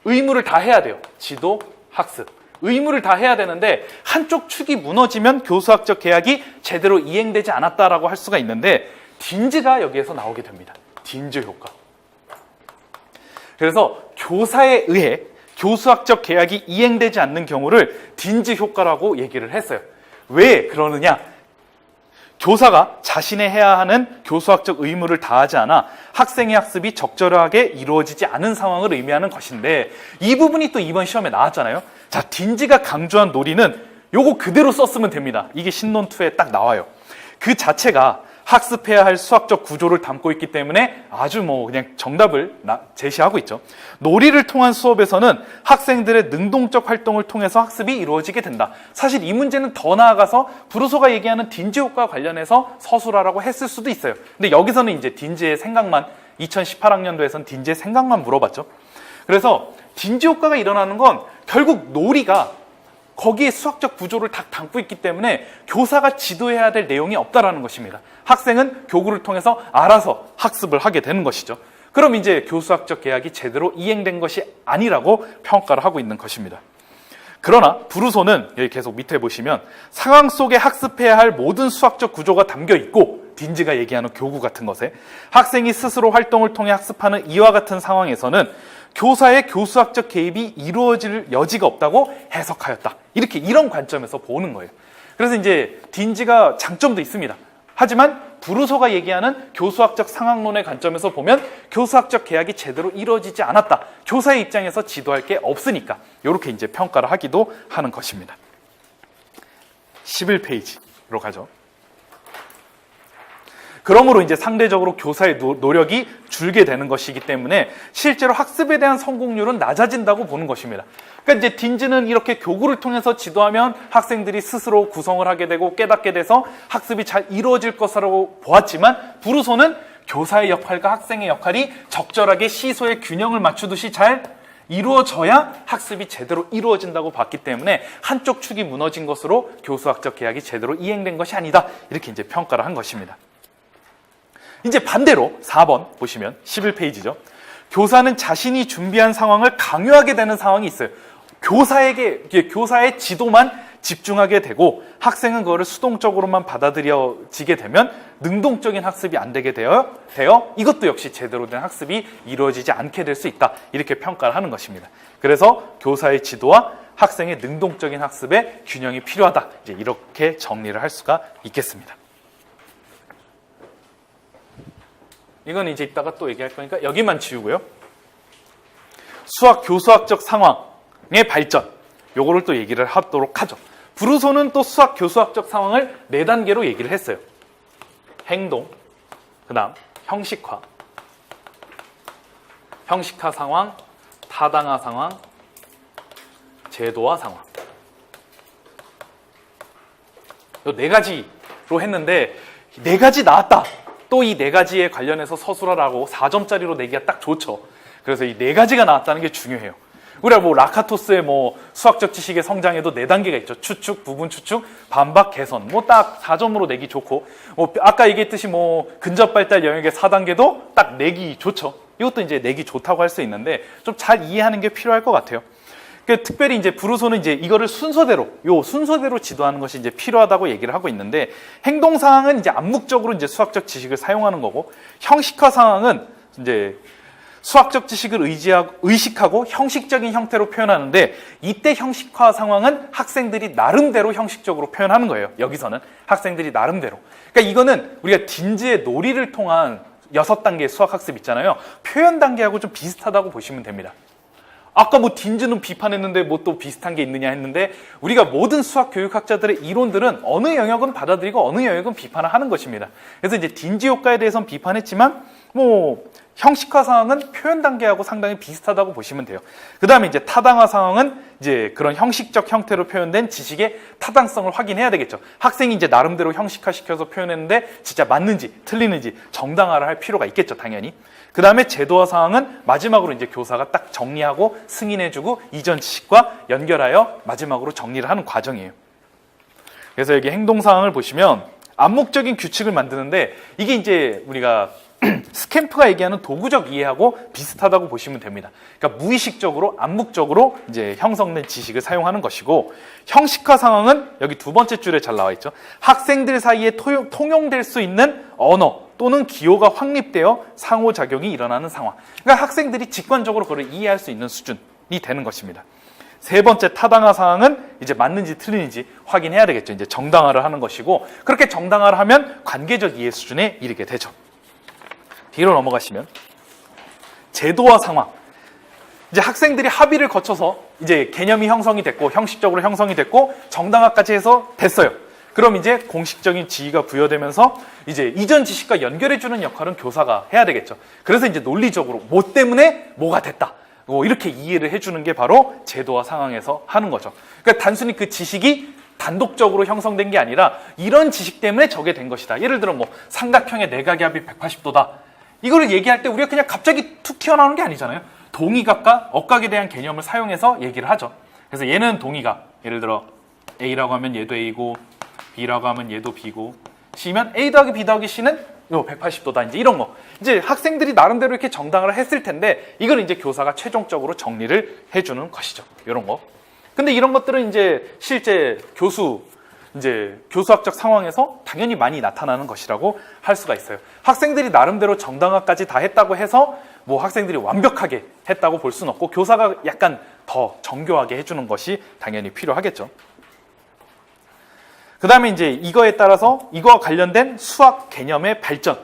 의무를 다 해야 돼요. 지도, 학습. 의무를 다 해야 되는데 한쪽 축이 무너지면 교수학적 계약이 제대로 이행되지 않았다라고 할 수가 있는데 딘즈가 여기에서 나오게 됩니다. 딘즈 효과. 그래서 교사에 의해 교수학적 계약이 이행되지 않는 경우를 딘즈 효과라고 얘기를 했어요. 왜 그러느냐? 교사가 자신의 해야 하는 교수학적 의무를 다하지 않아 학생의 학습이 적절하게 이루어지지 않은 상황을 의미하는 것인데 이 부분이 또 이번 시험에 나왔잖아요. 자, 딘즈가 강조한 논리는 요거 그대로 썼으면 됩니다. 이게 신론2에 딱 나와요. 그 자체가 학습해야 할 수학적 구조를 담고 있기 때문에 아주 그냥 정답을 제시하고 있죠. 놀이를 통한 수업에서는 학생들의 능동적 활동을 통해서 학습이 이루어지게 된다. 사실 이 문제는 더 나아가서 브루소가 얘기하는 딘즈 효과와 관련해서 서술하라고 했을 수도 있어요. 근데 여기서는 이제 딘즈의 생각만 2018학년도에서는 딘즈의 생각만 물어봤죠. 그래서 딘즈 효과가 일어나는 건 결국 놀이가 거기에 수학적 구조를 다 담고 있기 때문에 교사가 지도해야 될 내용이 없다라는 것입니다. 학생은 교구를 통해서 알아서 학습을 하게 되는 것이죠. 그럼 이제 교수학적 계약이 제대로 이행된 것이 아니라고 평가를 하고 있는 것입니다. 그러나 브루소는 여기 계속 밑에 보시면 상황 속에 학습해야 할 모든 수학적 구조가 담겨 있고 딘즈가 얘기하는 교구 같은 것에 학생이 스스로 활동을 통해 학습하는 이와 같은 상황에서는 교사의 교수학적 개입이 이루어질 여지가 없다고 해석하였다. 이런 관점에서 보는 거예요. 그래서 이제 딘즈가 장점도 있습니다. 하지만 브루소가 얘기하는 교수학적 상황론의 관점에서 보면 교수학적 계약이 제대로 이루어지지 않았다. 교사의 입장에서 지도할 게 없으니까 이렇게 이제 평가를 하기도 하는 것입니다. 11페이지로 가죠. 그러므로 이제 상대적으로 교사의 노력이 줄게 되는 것이기 때문에 실제로 학습에 대한 성공률은 낮아진다고 보는 것입니다. 그러니까 이제 딘즈는 이렇게 교구를 통해서 지도하면 학생들이 스스로 구성을 하게 되고 깨닫게 돼서 학습이 잘 이루어질 것이라고 보았지만 브루소는 교사의 역할과 학생의 역할이 적절하게 시소의 균형을 맞추듯이 잘 이루어져야 학습이 제대로 이루어진다고 봤기 때문에 한쪽 축이 무너진 것으로 교수학적 계약이 제대로 이행된 것이 아니다. 이렇게 이제 평가를 한 것입니다. 이제 반대로 4번 보시면 11페이지죠. 교사는 자신이 준비한 상황을 강요하게 되는 상황이 있어요. 교사의 지도만 집중하게 되고 학생은 그거를 수동적으로만 받아들여지게 되면 능동적인 학습이 안 되게 되어 이것도 역시 제대로 된 학습이 이루어지지 않게 될 수 있다. 이렇게 평가를 하는 것입니다. 그래서 교사의 지도와 학생의 능동적인 학습의 균형이 필요하다. 이제 이렇게 정리를 할 수가 있겠습니다. 이건 이제 이따가 또 얘기할 거니까 여기만 지우고요. 수학 교수학적 상황의 발전, 요거를 또 얘기를 하도록 하죠. 브루소는 또 수학 교수학적 상황을 4단계로 얘기를 했어요. 행동, 그 다음 형식화 상황, 타당화 상황, 제도화 상황. 요 4가지로 했는데 4가지 나왔다. 또 이 4가지에 관련해서 서술하라고 4점짜리로 내기가 딱 좋죠. 그래서 이 4가지가 나왔다는 게 중요해요. 우리가 라카토스의 수학적 지식의 성장에도 4단계가 있죠. 추측, 부분 추측, 반박, 개선. 딱 4점으로 내기 좋고, 아까 얘기했듯이 근접 발달 영역의 4단계도 딱 내기 좋죠. 이것도 이제 내기 좋다고 할 수 있는데 좀 잘 이해하는 게 필요할 것 같아요. 특별히 이제 브루소는 이제 이거를 순서대로 지도하는 것이 이제 필요하다고 얘기를 하고 있는데, 행동 상황은 이제 암묵적으로 이제 수학적 지식을 사용하는 거고, 형식화 상황은 이제 수학적 지식을 의식하고 형식적인 형태로 표현하는데, 이때 형식화 상황은 학생들이 나름대로 형식적으로 표현하는 거예요. 여기서는 학생들이 나름대로. 그러니까 이거는 우리가 딘즈의 놀이를 통한 6단계의 수학 학습 있잖아요. 표현 단계하고 좀 비슷하다고 보시면 됩니다. 아까 딘즈는 비판했는데 또 비슷한 게 있느냐 했는데, 우리가 모든 수학 교육학자들의 이론들은 어느 영역은 받아들이고 어느 영역은 비판을 하는 것입니다. 그래서 이제 딘즈 효과에 대해서는 비판했지만 형식화 상황은 표현 단계하고 상당히 비슷하다고 보시면 돼요. 그 다음에 이제 타당화 상황은 이제 그런 형식적 형태로 표현된 지식의 타당성을 확인해야 되겠죠. 학생이 이제 나름대로 형식화시켜서 표현했는데 진짜 맞는지 틀리는지 정당화를 할 필요가 있겠죠, 당연히. 그 다음에 제도화 상황은 마지막으로 이제 교사가 딱 정리하고 승인해주고 이전 지식과 연결하여 마지막으로 정리를 하는 과정이에요. 그래서 여기 행동 상황을 보시면 암묵적인 규칙을 만드는데, 이게 이제 우리가 스캠프가 얘기하는 도구적 이해하고 비슷하다고 보시면 됩니다. 그러니까 무의식적으로, 암묵적으로 이제 형성된 지식을 사용하는 것이고, 형식화 상황은 여기 두 번째 줄에 잘 나와 있죠. 학생들 사이에 통용될 수 있는 언어 또는 기호가 확립되어 상호작용이 일어나는 상황. 그러니까 학생들이 직관적으로 그걸 이해할 수 있는 수준이 되는 것입니다. 세 번째 타당화 상황은 이제 맞는지 틀린지 확인해야 되겠죠. 이제 정당화를 하는 것이고, 그렇게 정당화를 하면 관계적 이해 수준에 이르게 되죠. 뒤로 넘어가시면 제도화 상황. 이제 학생들이 합의를 거쳐서 이제 개념이 형성이 됐고, 형식적으로 형성이 됐고, 정당화까지 해서 됐어요. 그럼 이제 공식적인 지위가 부여되면서 이제 이전 지식과 연결해주는 역할은 교사가 해야 되겠죠. 그래서 이제 논리적으로 뭐 때문에 뭐가 됐다, 이렇게 이해를 해주는 게 바로 제도화 상황에서 하는 거죠. 그러니까 단순히 그 지식이 단독적으로 형성된 게 아니라 이런 지식 때문에 저게 된 것이다. 예를 들어 뭐 삼각형의 내각의 합이 180도다. 이거를 얘기할 때 우리가 그냥 갑자기 툭 튀어나오는 게 아니잖아요. 동의각과 억각에 대한 개념을 사용해서 얘기를 하죠. 그래서 얘는 동의각. 예를 들어 A라고 하면 얘도 A고, B라고 하면 얘도 B고, C면 A 더하기 B 더하기 C는 180도다. 이제 이런 거. 이제 학생들이 나름대로 이렇게 정당을 했을 텐데, 이걸 이제 교사가 최종적으로 정리를 해주는 것이죠. 이런 거. 근데 이런 것들은 이제 실제 교수학적 상황에서 당연히 많이 나타나는 것이라고 할 수가 있어요. 학생들이 나름대로 정당화까지 다 했다고 해서 뭐 학생들이 완벽하게 했다고 볼 수는 없고, 교사가 약간 더 정교하게 해주는 것이 당연히 필요하겠죠. 그 다음에 이제 이거에 따라서 이거와 관련된 수학 개념의 발전.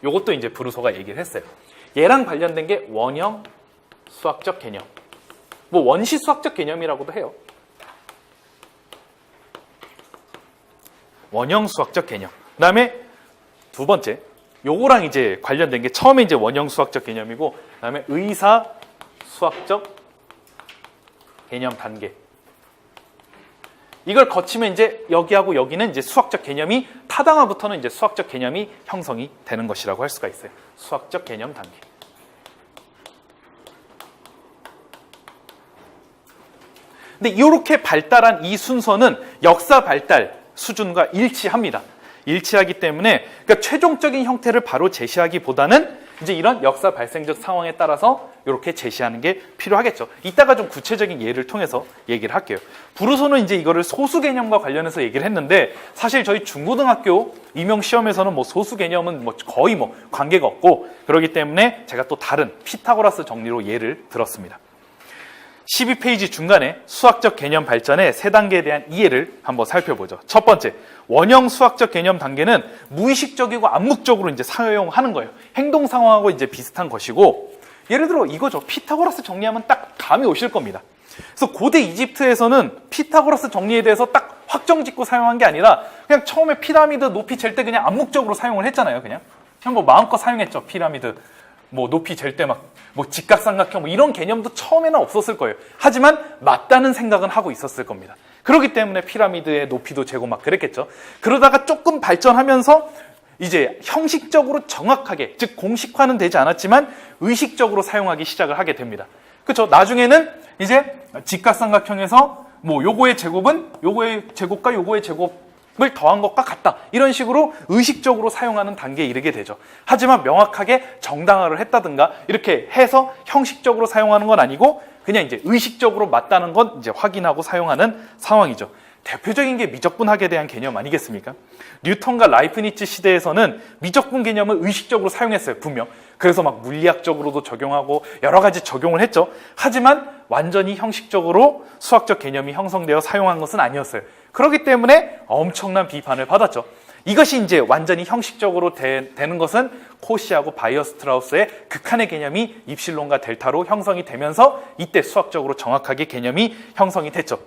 요것도 이제 브루소가 얘기를 했어요. 얘랑 관련된 게 원형 수학적 개념. 뭐 원시 수학적 개념이라고도 해요. 원형 수학적 개념. 그 다음에 두 번째, 요거랑 이제 관련된 게 처음에 이제 원형 수학적 개념이고, 그 다음에 의사 수학적 개념 단계. 이걸 거치면 이제 여기하고 여기는 이제 수학적 개념이, 타당화부터는 이제 수학적 개념이 형성이 되는 것이라고 할 수가 있어요. 수학적 개념 단계. 근데 이렇게 발달한 이 순서는 역사 발달 수준과 일치합니다. 일치하기 때문에, 그러니까 최종적인 형태를 바로 제시하기보다는 이제 이런 역사 발생적 상황에 따라서 이렇게 제시하는 게 필요하겠죠. 이따가 좀 구체적인 예를 통해서 얘기를 할게요. 브루소는 이제 이거를 소수 개념과 관련해서 얘기를 했는데, 사실 저희 중고등학교 임용 시험에서는 뭐 소수 개념은 뭐 거의 뭐 관계가 없고, 그렇기 때문에 제가 또 다른 피타고라스 정리로 예를 들었습니다. 12페이지 중간에 수학적 개념 발전의 세 단계에 대한 이해를 한번 살펴보죠. 첫 번째, 원형 수학적 개념 단계는 무의식적이고 암묵적으로 이제 사용하는 거예요. 행동 상황하고 이제 비슷한 것이고, 예를 들어 이거죠. 피타고라스 정리하면 딱 감이 오실 겁니다. 그래서 고대 이집트에서는 피타고라스 정리에 대해서 딱 확정 짓고 사용한 게 아니라, 그냥 처음에 피라미드 높이 잴 때 그냥 암묵적으로 사용을 했잖아요. 그냥 뭐 마음껏 사용했죠. 피라미드 뭐 높이 잴 때 막 뭐 직각삼각형 뭐 이런 개념도 처음에는 없었을 거예요. 하지만 맞다는 생각은 하고 있었을 겁니다. 그렇기 때문에 피라미드의 높이도 재고 막 그랬겠죠. 그러다가 조금 발전하면서 이제 형식적으로 정확하게, 즉 공식화는 되지 않았지만 의식적으로 사용하기 시작을 하게 됩니다. 그렇죠? 나중에는 이제 직각삼각형에서 뭐 요거의 제곱은 요거의 제곱과 요거의 제곱을 더한 것과 같다, 이런 식으로 의식적으로 사용하는 단계에 이르게 되죠. 하지만 명확하게 정당화를 했다든가 이렇게 해서 형식적으로 사용하는 건 아니고, 그냥 이제 의식적으로 맞다는 건 이제 확인하고 사용하는 상황이죠. 대표적인 게 미적분학에 대한 개념 아니겠습니까? 뉴턴과 라이프니츠 시대에서는 미적분 개념을 의식적으로 사용했어요, 분명. 그래서 막 물리학적으로도 적용하고 여러 가지 적용을 했죠. 하지만 완전히 형식적으로 수학적 개념이 형성되어 사용한 것은 아니었어요. 그렇기 때문에 엄청난 비판을 받았죠. 이것이 이제 완전히 형식적으로 되는 것은 코시하고 바이어스트라우스의 극한의 개념이 입실론과 델타로 형성이 되면서 이때 수학적으로 정확하게 개념이 형성이 됐죠.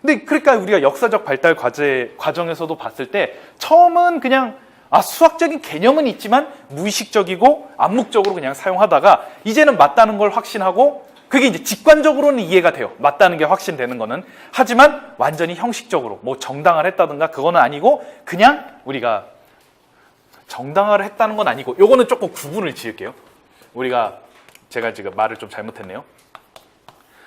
근데 그러니까 우리가 역사적 발달 과정에서도 봤을 때 처음은 그냥 수학적인 개념은 있지만 무의식적이고 암묵적으로 그냥 사용하다가 이제는 맞다는 걸 확신하고, 그게 이제 직관적으로는 이해가 돼요. 맞다는 게 확신되는 거는. 하지만 완전히 형식적으로 뭐 정당화를 했다든가 그거는 아니고, 그냥 우리가 정당화를 했다는 건 아니고, 요거는 조금 구분을 지을게요. 제가 지금 말을 좀 잘못했네요.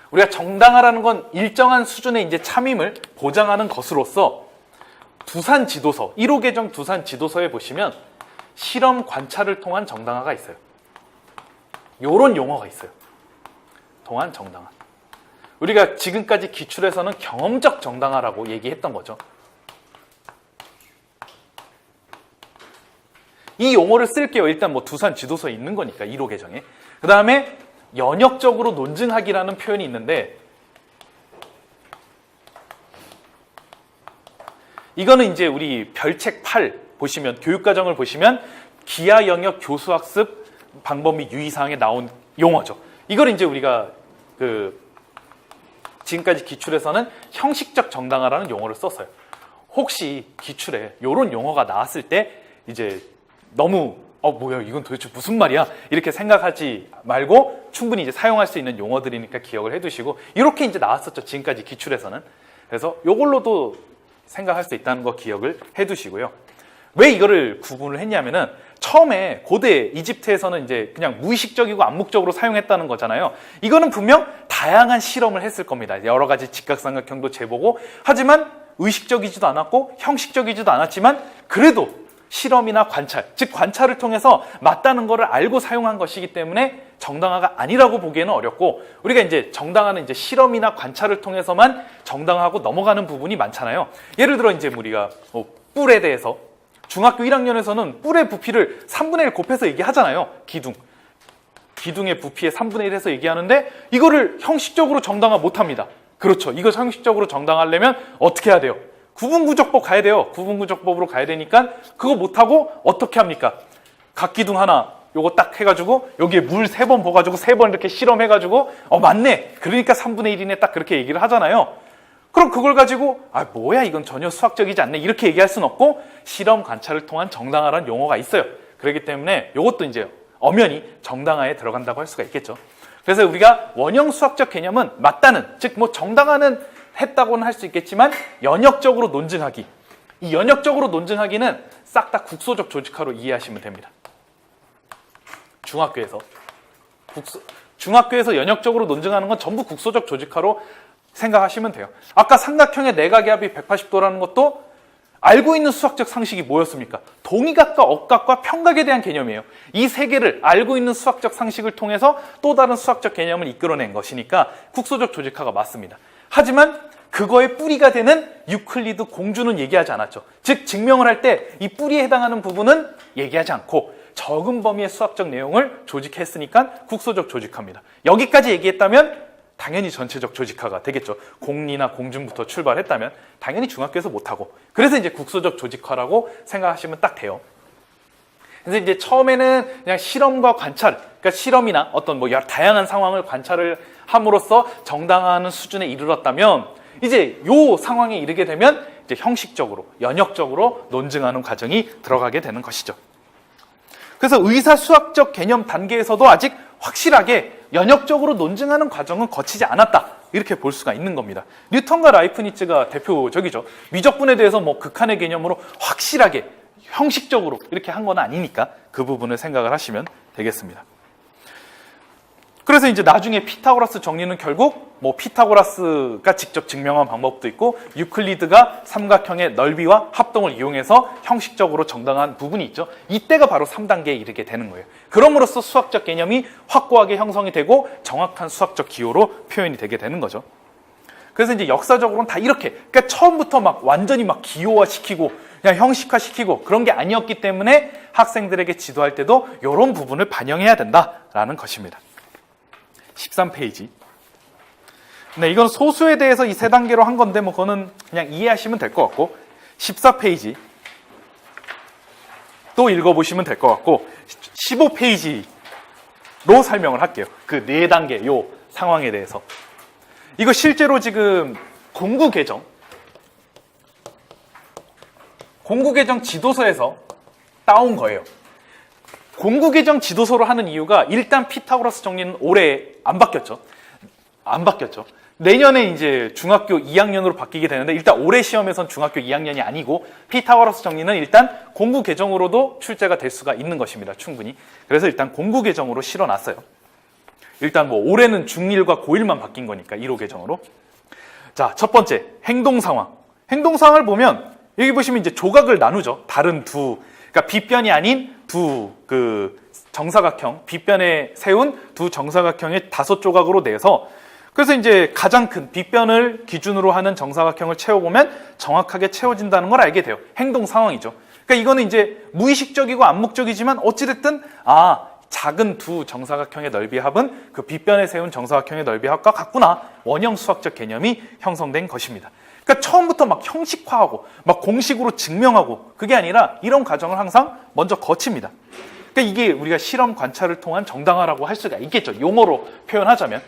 우리가 정당화라는 건 일정한 수준의 이제 참임을 보장하는 것으로서 두산 지도서, 1호 개정 두산 지도서에 보시면 실험 관찰을 통한 정당화가 있어요. 요런 용어가 있어요. 통한 정당화. 우리가 지금까지 기출에서는 경험적 정당화라고 얘기했던 거죠. 이 용어를 쓸게요. 일단 뭐 두산 지도서에 있는 거니까 1호 개정에. 그 다음에 연역적으로 논증하기라는 표현이 있는데 이거는 이제 우리 별책 8 보시면 교육과정을 보시면 기하 영역 교수학습 방법 및 유의사항에 나온 용어죠. 이걸 이제 우리가 지금까지 기출에서는 형식적 정당화라는 용어를 썼어요. 혹시 기출에 이런 용어가 나왔을 때 이제 너무 뭐야 이건 도대체 무슨 말이야 이렇게 생각하지 말고 충분히 이제 사용할 수 있는 용어들이니까 기억을 해두시고 이렇게 이제 나왔었죠. 지금까지 기출에서는. 그래서 이걸로도 생각할 수 있다는 거 기억을 해두시고요. 왜 이거를 구분을 했냐면은 처음에 고대 이집트에서는 이제 그냥 무의식적이고 암묵적으로 사용했다는 거잖아요. 이거는 분명 다양한 실험을 했을 겁니다. 여러 가지 직각삼각형도 재보고 하지만 의식적이지도 않았고 형식적이지도 않았지만 그래도 실험이나 관찰, 즉 관찰을 통해서 맞다는 것을 알고 사용한 것이기 때문에 정당화가 아니라고 보기에는 어렵고 우리가 이제 정당화는 이제 실험이나 관찰을 통해서만 정당화하고 넘어가는 부분이 많잖아요. 예를 들어 이제 우리가 뿔에 대해서 중학교 1학년에서는 뿔의 부피를 3분의 1 곱해서 얘기하잖아요. 기둥의 부피의 3분의 1 해서 얘기하는데 이거를 형식적으로 정당화 못합니다. 그렇죠. 이거 형식적으로 정당화하려면 어떻게 해야 돼요? 구분구적법 가야 돼요. 구분구적법으로 가야 되니까 그거 못하고 어떻게 합니까? 각기둥 하나 요거 딱 해가지고 여기에 물 3번 부어가지고 3번 이렇게 실험해가지고 맞네. 그러니까 3분의 1이네 딱 그렇게 얘기를 하잖아요. 그럼 그걸 가지고 뭐야 이건 전혀 수학적이지 않네 이렇게 얘기할 수는 없고 실험 관찰을 통한 정당화라는 용어가 있어요. 그렇기 때문에 이것도 이제 엄연히 정당화에 들어간다고 할 수가 있겠죠. 그래서 우리가 원형 수학적 개념은 맞다는 즉 뭐 정당화는 했다고는 할 수 있겠지만 연역적으로 논증하기 이 연역적으로 논증하기는 싹 다 국소적 조직화로 이해하시면 됩니다. 중학교에서 연역적으로 논증하는 건 전부 국소적 조직화로 생각하시면 돼요. 아까 삼각형의 내각의 합이 180도라는 것도 알고 있는 수학적 상식이 뭐였습니까? 동의각과 억각과 평각에 대한 개념이에요. 이 세 개를 알고 있는 수학적 상식을 통해서 또 다른 수학적 개념을 이끌어낸 것이니까 국소적 조직화가 맞습니다. 하지만 그거의 뿌리가 되는 유클리드 공주는 얘기하지 않았죠. 즉 증명을 할 때 이 뿌리에 해당하는 부분은 얘기하지 않고 적은 범위의 수학적 내용을 조직했으니까 국소적 조직화입니다. 여기까지 얘기했다면 당연히 전체적 조직화가 되겠죠. 공리나 공준부터 출발했다면 당연히 중학교에서 못하고 그래서 이제 국소적 조직화라고 생각하시면 딱 돼요. 그래서 이제 처음에는 그냥 실험과 관찰, 그러니까 실험이나 어떤 뭐 다양한 상황을 관찰을 함으로써 정당화하는 수준에 이르렀다면 이제 요 상황에 이르게 되면 이제 형식적으로, 연역적으로 논증하는 과정이 들어가게 되는 것이죠. 그래서 의사수학적 개념 단계에서도 아직 확실하게 연역적으로 논증하는 과정은 거치지 않았다. 이렇게 볼 수가 있는 겁니다. 뉴턴과 라이프니츠가 대표적이죠. 미적분에 대해서 뭐 극한의 개념으로 확실하게 형식적으로 이렇게 한 건 아니니까 그 부분을 생각을 하시면 되겠습니다. 그래서 이제 나중에 피타고라스 정리는 결국 뭐 피타고라스가 직접 증명한 방법도 있고 유클리드가 삼각형의 넓이와 합동을 이용해서 형식적으로 정당한 부분이 있죠. 이때가 바로 3단계에 이르게 되는 거예요. 그럼으로써 수학적 개념이 확고하게 형성이 되고 정확한 수학적 기호로 표현이 되게 되는 거죠. 그래서 이제 역사적으로는 다 이렇게 그러니까 처음부터 막 완전히 막 기호화시키고 그냥 형식화시키고 그런 게 아니었기 때문에 학생들에게 지도할 때도 이런 부분을 반영해야 된다라는 것입니다. 13페이지. 네, 이건 소수에 대해서 이 세 단계로 한 건데 뭐 그거는 그냥 이해하시면 될 것 같고 14페이지 또 읽어보시면 될 것 같고 15페이지로 설명을 할게요. 그 네 단계 요 상황에 대해서. 이거 실제로 지금 공구 개정 지도서에서 따온 거예요. 공구 개정 지도서로 하는 이유가 일단 피타고라스 정리는 올해 안 바뀌었죠. 내년에 이제 중학교 2학년으로 바뀌게 되는데 일단 올해 시험에선 중학교 2학년이 아니고 피타고라스 정리는 일단 공구 개정으로도 출제가 될 수가 있는 것입니다. 충분히. 그래서 일단 공구 개정으로 실어놨어요. 일단 뭐 올해는 중1과 고1만 바뀐 거니까 1호 개정으로. 자, 첫 번째 행동 상황. 행동 상황을 보면 여기 보시면 이제 조각을 나누죠. 다른 그러니까 빗변이 아닌 두 정사각형, 빗변에 세운 두 정사각형의 5조각으로 내서 그래서 이제 가장 큰 빗변을 기준으로 하는 정사각형을 채워보면 정확하게 채워진다는 걸 알게 돼요. 행동 상황이죠. 그러니까 이거는 이제 무의식적이고 암묵적이지만 어찌됐든 작은 두 정사각형의 넓이의 합은 그 빗변에 세운 정사각형의 넓이의 합과 같구나. 원형 수학적 개념이 형성된 것입니다. 그러니까 처음부터 막 형식화하고 막 공식으로 증명하고 그게 아니라 이런 과정을 항상 먼저 거칩니다. 그러니까 이게 우리가 실험 관찰을 통한 정당화라고 할 수가 있겠죠. 용어로 표현하자면.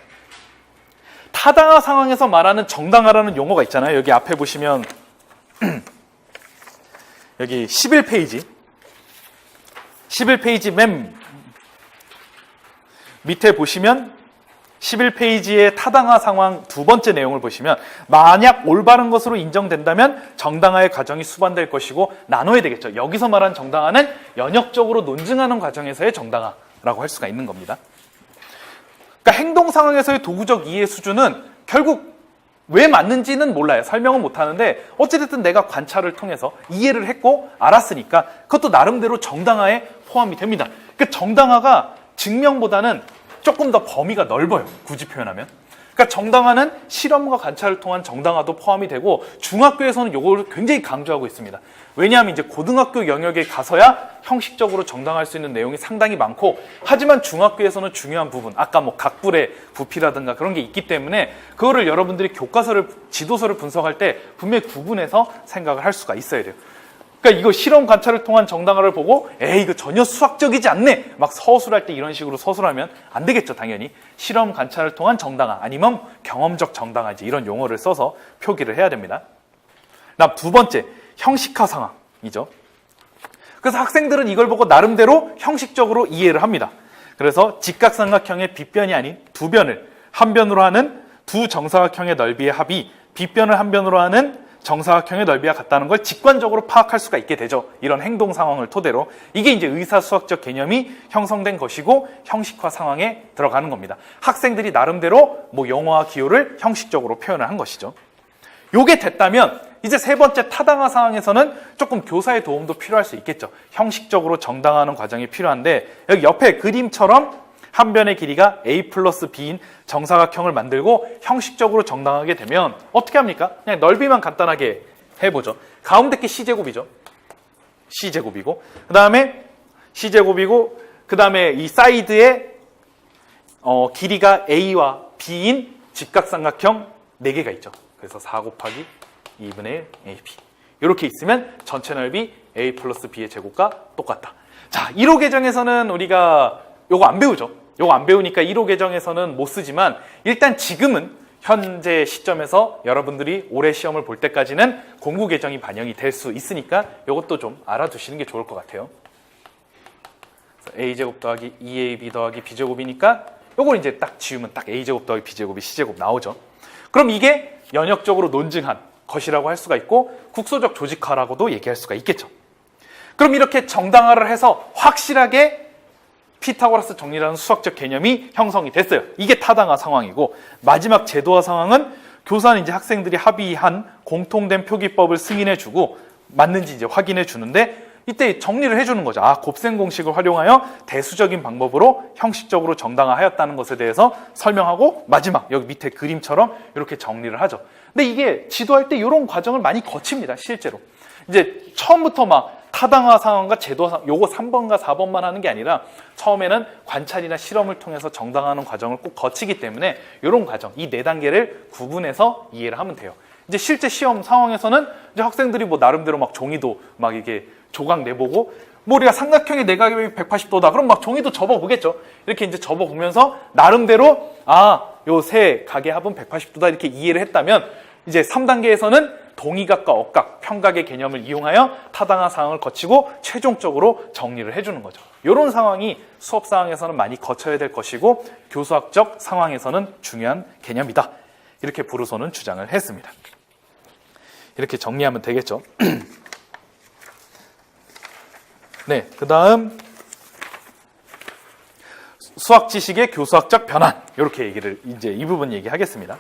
타당화 상황에서 말하는 정당화라는 용어가 있잖아요. 여기 앞에 보시면 여기 11페이지 맨 밑에 보시면 11페이지의 타당화 상황 두 번째 내용을 보시면 만약 올바른 것으로 인정된다면 정당화의 과정이 수반될 것이고 나눠야 되겠죠. 여기서 말하는 정당화는 연역적으로 논증하는 과정에서의 정당화라고 할 수가 있는 겁니다. 그러니까 행동 상황에서의 도구적 이해 수준은 결국 왜 맞는지는 몰라요. 설명은 못하는데 어찌됐든 내가 관찰을 통해서 이해를 했고 알았으니까 그것도 나름대로 정당화에 포함이 됩니다. 그 정당화가 증명보다는 조금 더 범위가 넓어요. 굳이 표현하면. 그러니까 정당화는 실험과 관찰을 통한 정당화도 포함이 되고 중학교에서는 이걸 굉장히 강조하고 있습니다. 왜냐하면 이제 고등학교 영역에 가서야 형식적으로 정당화할 수 있는 내용이 상당히 많고 하지만 중학교에서는 중요한 부분 아까 뭐 각불의 부피라든가 그런 게 있기 때문에 그거를 여러분들이 교과서를 지도서를 분석할 때 분명히 구분해서 생각을 할 수가 있어야 돼요. 그러니까 이거 실험 관찰을 통한 정당화를 보고 이거 전혀 수학적이지 않네 막 서술할 때 이런 식으로 서술하면 안 되겠죠. 당연히 실험 관찰을 통한 정당화 아니면 경험적 정당화지 이런 용어를 써서 표기를 해야 됩니다. 다음 두 번째 형식화 상황이죠. 그래서 학생들은 이걸 보고 나름대로 형식적으로 이해를 합니다. 그래서 직각삼각형의 빗변이 아닌 두 변을 한 변으로 하는 두 정사각형의 넓이의 합이 빗변을 한 변으로 하는 정사각형의 넓이와 같다는 걸 직관적으로 파악할 수가 있게 되죠. 이런 행동 상황을 토대로. 이게 이제 의사수학적 개념이 형성된 것이고 형식화 상황에 들어가는 겁니다. 학생들이 나름대로 뭐 영어와 기호를 형식적으로 표현을 한 것이죠. 요게 됐다면 이제 세 번째 타당화 상황에서는 조금 교사의 도움도 필요할 수 있겠죠. 형식적으로 정당화하는 과정이 필요한데 여기 옆에 그림처럼 한 변의 길이가 a 플러스 b인 정사각형을 만들고 형식적으로 정당하게 되면 어떻게 합니까? 그냥 넓이만 간단하게 해보죠. 가운데 게 c제곱이죠. c제곱이고 그 다음에 c제곱이고 그 다음에 이 사이드에 길이가 a와 b인 직각삼각형 4개가 있죠. 그래서 4 곱하기 2분의 1 ab 이렇게 있으면 전체 넓이 a 플러스 b의 제곱과 똑같다. 자, 1호 계정에서는 우리가 요거 안 배우죠. 요거 안 배우니까 1호 계정에서는 못 쓰지만 일단 지금은 현재 시점에서 여러분들이 올해 시험을 볼 때까지는 공구 계정이 반영이 될 수 있으니까 요것도 좀 알아두시는 게 좋을 것 같아요. a제곱 더하기 2ab 더하기 b제곱이니까 요걸 이제 딱 지우면 딱 a제곱 더하기 b제곱이 c제곱 나오죠. 그럼 이게 연역적으로 논증한 것이라고 할 수가 있고 국소적 조직화라고도 얘기할 수가 있겠죠. 그럼 이렇게 정당화를 해서 확실하게 피타고라스 정리라는 수학적 개념이 형성이 됐어요. 이게 타당화 상황이고 마지막 제도화 상황은 교사는 이제 학생들이 합의한 공통된 표기법을 승인해주고 맞는지 이제 확인해주는데 이때 정리를 해주는 거죠. 곱셈 공식을 활용하여 대수적인 방법으로 형식적으로 정당화하였다는 것에 대해서 설명하고 마지막 여기 밑에 그림처럼 이렇게 정리를 하죠. 근데 이게 지도할 때 이런 과정을 많이 거칩니다. 실제로. 이제 처음부터 막 타당화 상황과 제도화 상황, 요거 3번과 4번만 하는 게 아니라 처음에는 관찰이나 실험을 통해서 정당화하는 과정을 꼭 거치기 때문에 이런 과정, 이 4단계를 구분해서 이해를 하면 돼요. 이제 실제 시험 상황에서는 이제 학생들이 뭐 나름대로 막 종이도 막 이게 조각 내보고 뭐 우리가 삼각형의 내각이 180도다. 그럼 막 종이도 접어보겠죠. 이렇게 이제 접어보면서 나름대로 요 세 각의 합은 180도다 이렇게 이해를 했다면 이제 3단계에서는 동의각과 억각, 평각의 개념을 이용하여 타당화 상황을 거치고 최종적으로 정리를 해주는 거죠. 이런 상황이 수업 상황에서는 많이 거쳐야 될 것이고 교수학적 상황에서는 중요한 개념이다. 이렇게 부르소는 주장을 했습니다. 이렇게 정리하면 되겠죠. 네, 그 다음 수학 지식의 교수학적 변환 이렇게 얘기를 이제 이 부분 얘기하겠습니다.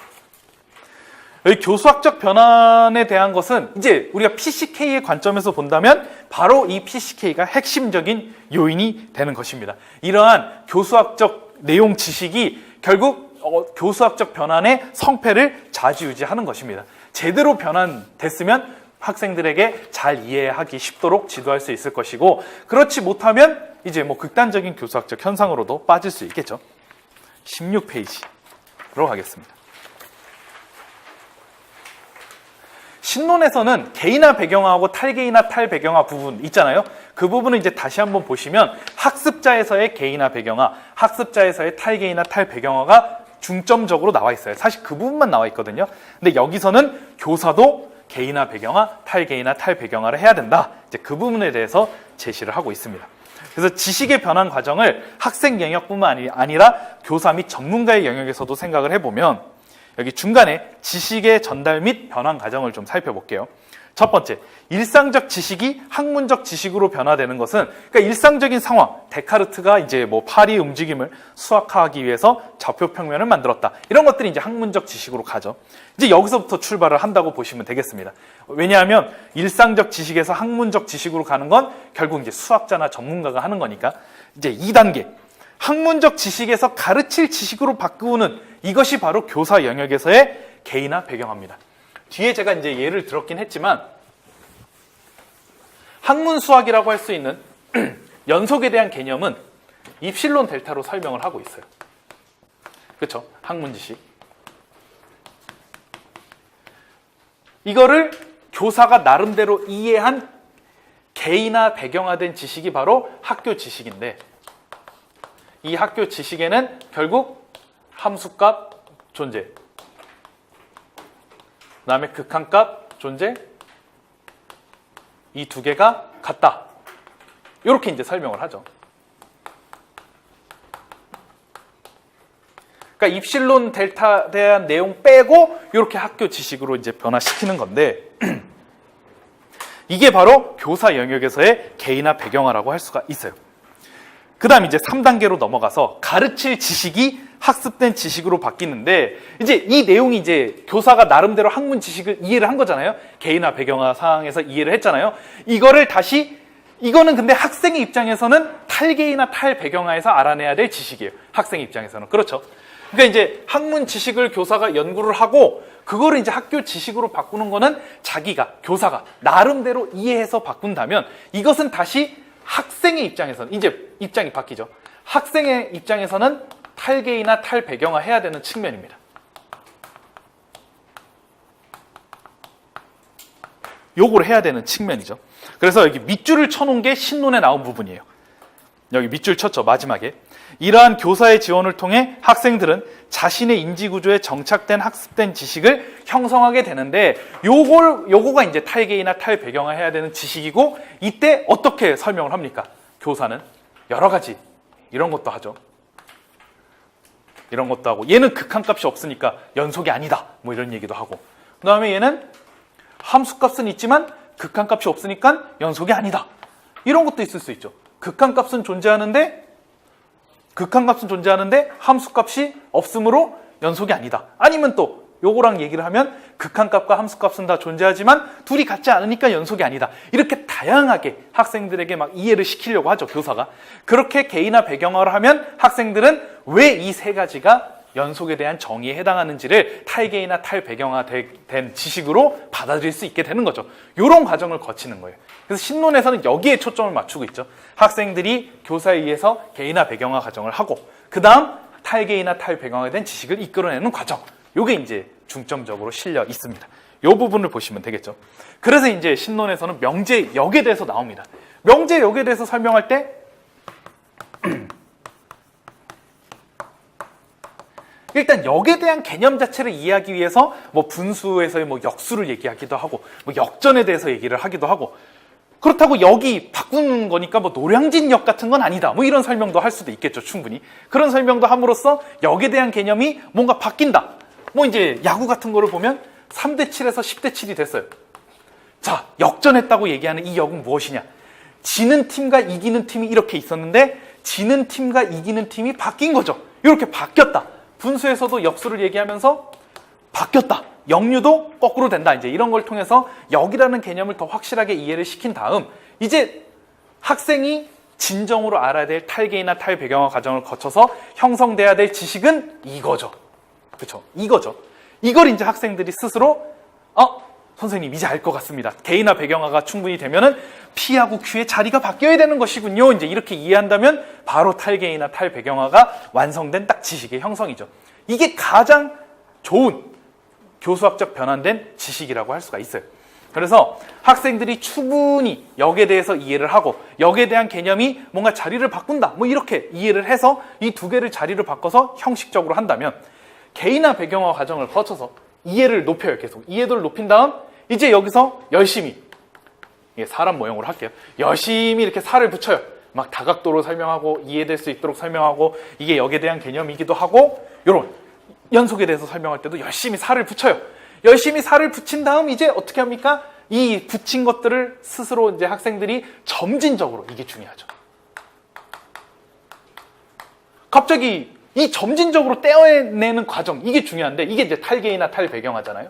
여기 교수학적 변환에 대한 것은 이제 우리가 PCK의 관점에서 본다면 바로 이 PCK가 핵심적인 요인이 되는 것입니다. 이러한 교수학적 내용 지식이 결국 교수학적 변환의 성패를 좌지우지하는 것입니다. 제대로 변환됐으면 학생들에게 잘 이해하기 쉽도록 지도할 수 있을 것이고, 그렇지 못하면 이제 뭐 극단적인 교수학적 현상으로도 빠질 수 있겠죠. 16페이지로 가겠습니다. 신론에서는 개인화 배경화하고 탈개인화 탈배경화 부분 있잖아요. 그 부분을 이제 다시 한번 보시면 학습자에서의 개인화 배경화, 학습자에서의 탈개인화 탈배경화가 중점적으로 나와 있어요. 사실 그 부분만 나와 있거든요. 근데 여기서는 교사도 개인화 배경화, 탈개인화 탈배경화를 해야 된다. 이제 그 부분에 대해서 제시를 하고 있습니다. 그래서 지식의 변환 과정을 학생 영역뿐만 아니라 교사 및 전문가의 영역에서도 생각을 해보면 여기 중간에 지식의 전달 및 변환 과정을 좀 살펴볼게요. 첫 번째, 일상적 지식이 학문적 지식으로 변화되는 것은, 그러니까 일상적인 상황, 데카르트가 이제 뭐 파리의 움직임을 수학화하기 위해서 좌표 평면을 만들었다. 이런 것들이 이제 학문적 지식으로 가죠. 이제 여기서부터 출발을 한다고 보시면 되겠습니다. 왜냐하면 일상적 지식에서 학문적 지식으로 가는 건 결국 이제 수학자나 전문가가 하는 거니까. 이제 2단계. 학문적 지식에서 가르칠 지식으로 바꾸는, 이것이 바로 교사 영역에서의 개인화 배경화입니다. 뒤에 제가 이제 예를 들었긴 했지만 학문 수학이라고 할 수 있는 연속에 대한 개념은 입실론 델타로 설명을 하고 있어요. 그렇죠? 학문 지식. 이거를 교사가 나름대로 이해한 개인화 배경화된 지식이 바로 학교 지식인데, 이 학교 지식에는 결국 함수값 존재, 그 다음에 극한값 존재, 이 두 개가 같다. 이렇게 이제 설명을 하죠. 그러니까 입실론 델타에 대한 내용 빼고 이렇게 학교 지식으로 이제 변화시키는 건데, 이게 바로 교사 영역에서의 개인화 배경화라고 할 수가 있어요. 그 다음 이제 3단계로 넘어가서 가르칠 지식이 학습된 지식으로 바뀌는데, 이제 이 내용이 이제 교사가 나름대로 학문 지식을 이해를 한 거잖아요. 개인화 배경화 상황에서 이해를 했잖아요. 이거를 다시, 이거는 근데 학생의 입장에서는 탈개인화 탈배경화에서 알아내야 될 지식이에요. 학생의 입장에서는. 그렇죠. 그러니까 이제 학문 지식을 교사가 연구를 하고 그거를 이제 학교 지식으로 바꾸는 거는 자기가, 교사가 나름대로 이해해서 바꾼다면, 이것은 다시 학생의 입장에서는 이제 입장이 바뀌죠. 학생의 입장에서는 탈개인화 탈배경화 해야 되는 측면입니다. 요걸 해야 되는 측면이죠. 그래서 여기 밑줄을 쳐놓은 게 신론에 나온 부분이에요. 여기 밑줄 쳤죠, 마지막에. 이러한 교사의 지원을 통해 학생들은 자신의 인지구조에 정착된 학습된 지식을 형성하게 되는데, 요거가 이제 탈개인화 탈배경화 해야 되는 지식이고, 이때 어떻게 설명을 합니까? 교사는 여러 가지 이런 것도 하죠. 이런 것도 하고, 얘는 극한값이 없으니까 연속이 아니다, 뭐 이런 얘기도 하고, 그 다음에 얘는 함수값은 있지만 극한값이 없으니까 연속이 아니다, 이런 것도 있을 수 있죠. 극한값은 존재하는데 함수값이 없으므로 연속이 아니다. 아니면 또 요거랑 얘기를 하면 극한값과 함수값은 다 존재하지만 둘이 같지 않으니까 연속이 아니다. 이렇게 다양하게 학생들에게 막 이해를 시키려고 하죠, 교사가. 그렇게 개인화 배경화를 하면 학생들은 왜 이 세 가지가 연속에 대한 정의에 해당하는지를 탈개인화 탈배경화된 지식으로 받아들일 수 있게 되는 거죠. 이런 과정을 거치는 거예요. 그래서 신론에서는 여기에 초점을 맞추고 있죠. 학생들이 교사에 의해서 개인화 배경화 과정을 하고, 그 다음 탈개인화 탈배경화된 지식을 이끌어내는 과정, 요게 이제 중점적으로 실려 있습니다. 이 부분을 보시면 되겠죠. 그래서 이제 신론에서는 명제역에 대해서 나옵니다. 명제역에 대해서 설명할 때 일단 역에 대한 개념 자체를 이해하기 위해서 뭐 분수에서의 뭐 역수를 얘기하기도 하고, 뭐 역전에 대해서 얘기를 하기도 하고, 그렇다고 역이 바꾸는 거니까 뭐 노량진 역 같은 건 아니다, 뭐 이런 설명도 할 수도 있겠죠, 충분히. 그런 설명도 함으로써 역에 대한 개념이 뭔가 바뀐다. 뭐 이제 야구 같은 거를 보면 3대7에서 10대7이 됐어요. 자, 역전했다고 얘기하는 이 역은 무엇이냐? 지는 팀과 이기는 팀이 이렇게 있었는데 지는 팀과 이기는 팀이 바뀐 거죠. 이렇게 바뀌었다. 분수에서도 역수를 얘기하면서 바뀌었다. 역류도 거꾸로 된다. 이제 이런 걸 통해서 역이라는 개념을 더 확실하게 이해를 시킨 다음 이제 학생이 진정으로 알아야 될 탈계이나 탈배경화 과정을 거쳐서 형성돼야 될 지식은 이거죠. 그렇죠? 이거죠. 이걸 이제 학생들이 스스로 선생님 이제 알 것 같습니다. 개이나 배경화가 충분히 되면은 P하고 Q의 자리가 바뀌어야 되는 것이군요. 이제 이렇게 이해한다면 바로 탈개이나 탈배경화가 완성된 딱 지식의 형성이죠. 이게 가장 좋은 교수학적 변환된 지식이라고 할 수가 있어요. 그래서 학생들이 충분히 역에 대해서 이해를 하고 역에 대한 개념이 뭔가 자리를 바꾼다. 뭐 이렇게 이해를 해서 이 두 개를 자리를 바꿔서 형식적으로 한다면 개이나 배경화 과정을 거쳐서 이해를 높여요. 계속 이해도를 높인 다음 이제 여기서 열심히 사람 모형으로 할게요. 열심히 이렇게 살을 붙여요. 막 다각도로 설명하고 이해될 수 있도록 설명하고 이게 역에 대한 개념이기도 하고 이런 연속에 대해서 설명할 때도 열심히 살을 붙여요. 열심히 살을 붙인 다음 이제 어떻게 합니까? 이 붙인 것들을 스스로 이제 학생들이 점진적으로 이게 중요하죠. 갑자기 이 점진적으로 떼어내는 과정 이게 중요한데 이게 이제 탈개이나 탈배경화잖아요.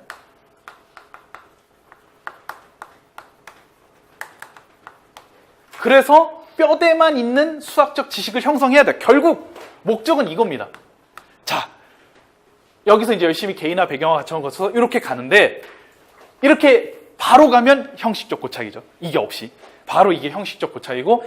그래서 뼈대만 있는 수학적 지식을 형성해야 돼. 결국 목적은 이겁니다. 자, 여기서 이제 열심히 개이나 배경화 과정을 거쳐서 이렇게 가는데 이렇게 바로 가면 형식적 고착이죠. 이게 없이. 바로 이게 형식적 고착이고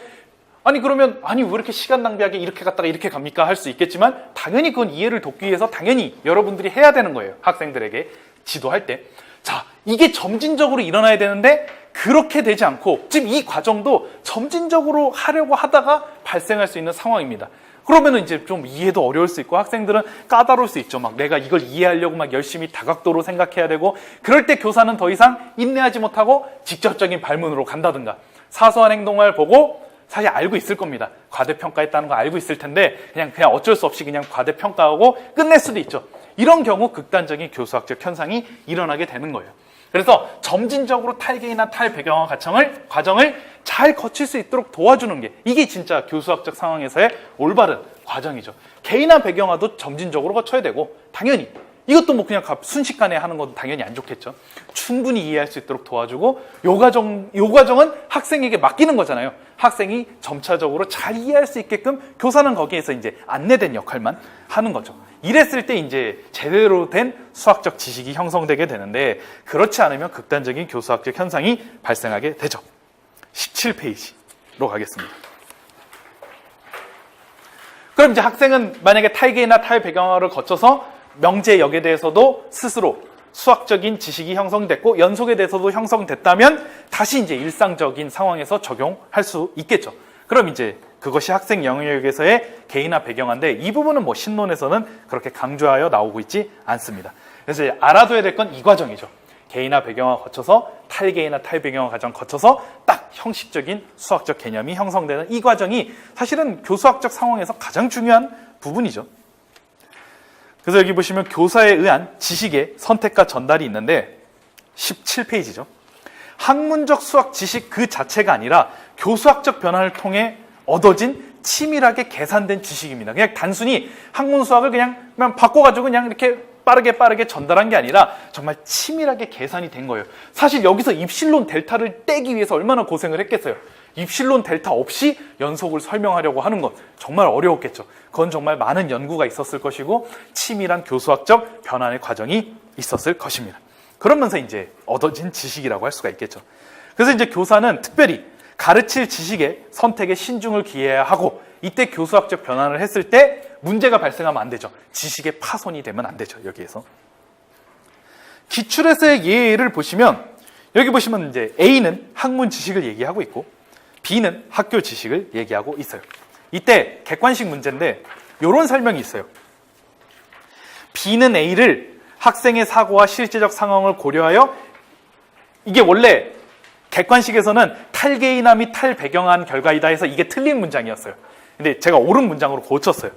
아니 그러면 왜 이렇게 시간 낭비하게 이렇게 갔다가 이렇게 갑니까? 할 수 있겠지만 당연히 그건 이해를 돕기 위해서 당연히 여러분들이 해야 되는 거예요. 학생들에게 지도할 때. 자, 이게 점진적으로 일어나야 되는데 그렇게 되지 않고 지금 이 과정도 점진적으로 하려고 하다가 발생할 수 있는 상황입니다. 그러면은 이제 좀 이해도 어려울 수 있고 학생들은 까다로울 수 있죠. 막 내가 이걸 이해하려고 막 열심히 다각도로 생각해야 되고 그럴 때 교사는 더 이상 인내하지 못하고 직접적인 발문으로 간다든가 사소한 행동을 보고 사실 알고 있을 겁니다. 과대평가했다는 거 알고 있을 텐데 그냥 어쩔 수 없이 그냥 과대평가하고 끝낼 수도 있죠. 이런 경우 극단적인 교수학적 현상이 일어나게 되는 거예요. 그래서 점진적으로 탈개이나 탈배경화 과정을 잘 거칠 수 있도록 도와주는 게 이게 진짜 교수학적 상황에서의 올바른 과정이죠. 개이나 배경화도 점진적으로 거쳐야 되고 당연히 이것도 뭐 그냥 순식간에 하는 건 당연히 안 좋겠죠. 충분히 이해할 수 있도록 도와주고 요 과정은 학생에게 맡기는 거잖아요. 학생이 점차적으로 잘 이해할 수 있게끔 교사는 거기에서 이제 안내된 역할만 하는 거죠. 이랬을 때 이제 제대로 된 수학적 지식이 형성되게 되는데 그렇지 않으면 극단적인 교수학적 현상이 발생하게 되죠. 17페이지로 가겠습니다. 그럼 이제 학생은 만약에 탈개이나 탈배경화를 거쳐서 명제역에 대해서도 스스로 수학적인 지식이 형성됐고 연속에 대해서도 형성됐다면 다시 이제 일상적인 상황에서 적용할 수 있겠죠. 그럼 이제 그것이 학생 영역에서의 개이나 배경화인데 이 부분은 뭐 신론에서는 그렇게 강조하여 나오고 있지 않습니다. 그래서 이제 알아둬야 될 건 이 과정이죠. 개이나 배경화 거쳐서 탈개이나 탈배경화 과정 거쳐서 딱 형식적인 수학적 개념이 형성되는 이 과정이 사실은 교수학적 상황에서 가장 중요한 부분이죠. 그래서 여기 보시면 교사에 의한 지식의 선택과 전달이 있는데 17페이지죠. 학문적 수학 지식 그 자체가 아니라 교수학적 변화를 통해 얻어진 치밀하게 계산된 지식입니다. 그냥 단순히 학문 수학을 그냥 바꿔가지고 그냥 이렇게 빠르게 전달한 게 아니라 정말 치밀하게 계산이 된 거예요. 사실 여기서 입실론 델타를 떼기 위해서 얼마나 고생을 했겠어요. 입실론 델타 없이 연속을 설명하려고 하는 건 정말 어려웠겠죠. 그건 정말 많은 연구가 있었을 것이고 치밀한 교수학적 변환의 과정이 있었을 것입니다. 그러면서 이제 얻어진 지식이라고 할 수가 있겠죠. 그래서 이제 교사는 특별히 가르칠 지식의 선택에 신중을 기해야 하고 이때 교수학적 변환을 했을 때 문제가 발생하면 안 되죠. 지식의 파손이 되면 안 되죠. 여기에서 기출에서의 예를 보시면 여기 보시면 이제 A는 학문 지식을 얘기하고 있고 B는 학교 지식을 얘기하고 있어요. 이때 객관식 문제인데 이런 설명이 있어요. B는 A를 학생의 사고와 실제적 상황을 고려하여 이게 원래 객관식에서는 탈개이나 및 탈배경화한 결과이다 해서 이게 틀린 문장이었어요. 근데 제가 옳은 문장으로 고쳤어요.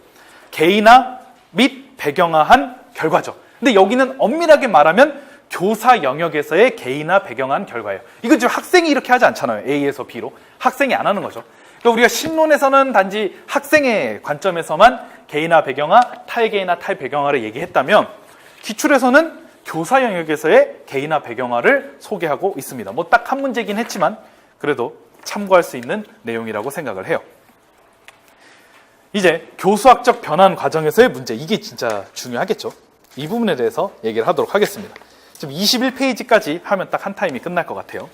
개이나 및 배경화한 결과죠. 근데 여기는 엄밀하게 말하면 교사 영역에서의 개이나 배경화한 결과예요. 이건 지금 학생이 이렇게 하지 않잖아요. A에서 B로. 학생이 안 하는 거죠. 그러니까 우리가 신론에서는 단지 학생의 관점에서만 개이나 배경화, 탈개이나 탈배경화를 얘기했다면 기출에서는 교사 영역에서의 개인화 배경화를 소개하고 있습니다. 뭐 딱 한 문제긴 했지만 그래도 참고할 수 있는 내용이라고 생각을 해요. 이제 교수학적 변환 과정에서의 문제, 이게 진짜 중요하겠죠. 이 부분에 대해서 얘기를 하도록 하겠습니다. 지금 21페이지까지 하면 딱 한 타임이 끝날 것 같아요.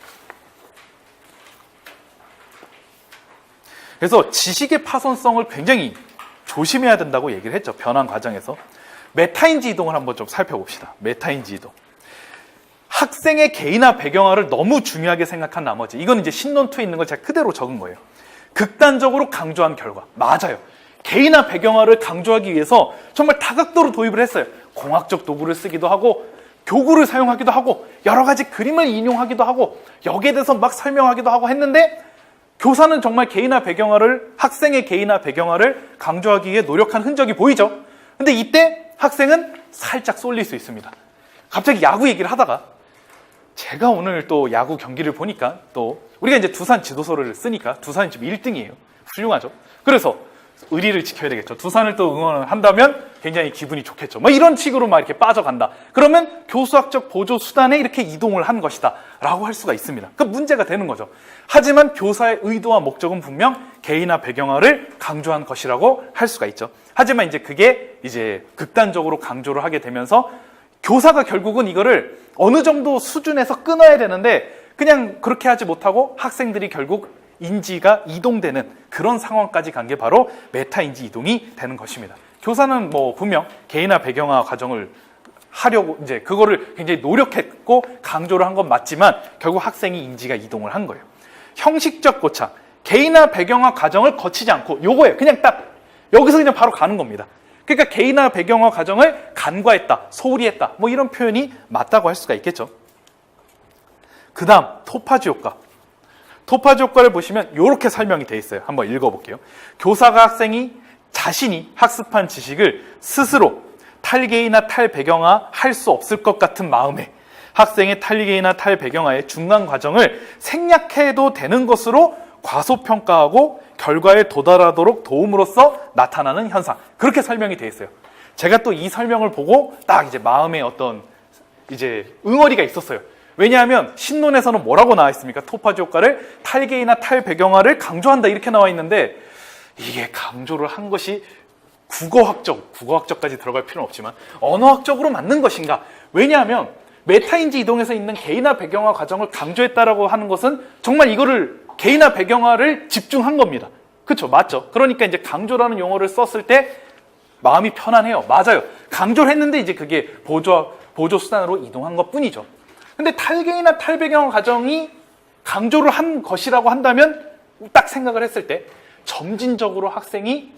그래서 지식의 파손성을 굉장히 조심해야 된다고 얘기를 했죠. 변환 과정에서. 메타인지 이동을 한번 좀 살펴봅시다. 메타인지 이동. 학생의 개인화 배경화를 너무 중요하게 생각한 나머지, 이건 이제 신론2에 있는 걸 제가 그대로 적은 거예요. 극단적으로 강조한 결과. 맞아요. 개인화 배경화를 강조하기 위해서 정말 다각도로 도입을 했어요. 공학적 도구를 쓰기도 하고, 교구를 사용하기도 하고, 여러 가지 그림을 인용하기도 하고, 여기에 대해서 막 설명하기도 하고 했는데, 교사는 정말 개인화 배경화를, 학생의 개인화 배경화를 강조하기 위해 노력한 흔적이 보이죠. 근데 이때 학생은 살짝 쏠릴 수 있습니다. 갑자기 야구 얘기를 하다가, 제가 오늘 또 야구 경기를 보니까, 또 우리가 이제 두산 지도서를 쓰니까 두산이 지금 1등이에요. 훌륭하죠. 그래서 의리를 지켜야 되겠죠. 두산을 또 응원을 한다면 굉장히 기분이 좋겠죠. 뭐 이런 식으로 막 이렇게 빠져간다. 그러면 교수학적 보조 수단에 이렇게 이동을 한 것이다 라고 할 수가 있습니다. 그 문제가 되는 거죠. 하지만 교사의 의도와 목적은 분명 개인화 배경화를 강조한 것이라고 할 수가 있죠. 하지만 이제 그게 이제 극단적으로 강조를 하게 되면서 교사가 결국은 이거를 어느 정도 수준에서 끊어야 되는데 그냥 그렇게 하지 못하고 학생들이 결국 인지가 이동되는 그런 상황까지 간 게 바로 메타인지 이동이 되는 것입니다. 교사는 뭐 분명 개인화 배경화 과정을 하려고 이제 그거를 굉장히 노력했고 강조를 한 건 맞지만 결국 학생이 인지가 이동을 한 거예요. 형식적 고착, 개인화 배경화 과정을 거치지 않고 요거예요. 그냥 딱 여기서 그냥 바로 가는 겁니다. 그러니까 개인화 배경화 과정을 간과했다, 소홀히 했다, 뭐 이런 표현이 맞다고 할 수가 있겠죠. 그 다음 토파지 효과. 토파지 효과를 보시면 이렇게 설명이 되어 있어요. 한번 읽어볼게요. 교사가 학생이 자신이 학습한 지식을 스스로 탈개인화 탈배경화 할 수 없을 것 같은 마음에 학생의 탈개인화 탈배경화의 중간 과정을 생략해도 되는 것으로 과소평가하고 결과에 도달하도록 도움으로써 나타나는 현상. 그렇게 설명이 되어 있어요. 제가 또 이 설명을 보고 딱 이제 마음에 어떤 이제 응어리가 있었어요. 왜냐하면 신론에서는 뭐라고 나와 있습니까? 토파지 효과를 탈개인화 탈배경화를 강조한다 이렇게 나와 있는데 이게 강조를 한 것이 국어학적까지 들어갈 필요는 없지만 언어학적으로 맞는 것인가? 왜냐하면 메타인지 이동에서 있는 개인화 배경화 과정을 강조했다라고 하는 것은 정말 이거를 개인화 배경화를 집중한 겁니다. 그렇죠? 맞죠? 그러니까 이제 강조라는 용어를 썼을 때 마음이 편안해요. 맞아요. 강조를 했는데 이제 그게 보조 수단으로 이동한 것 뿐이죠. 근데 탈개인화 탈배경화 과정이 강조를 한 것이라고 한다면 딱 생각을 했을 때 점진적으로 학생이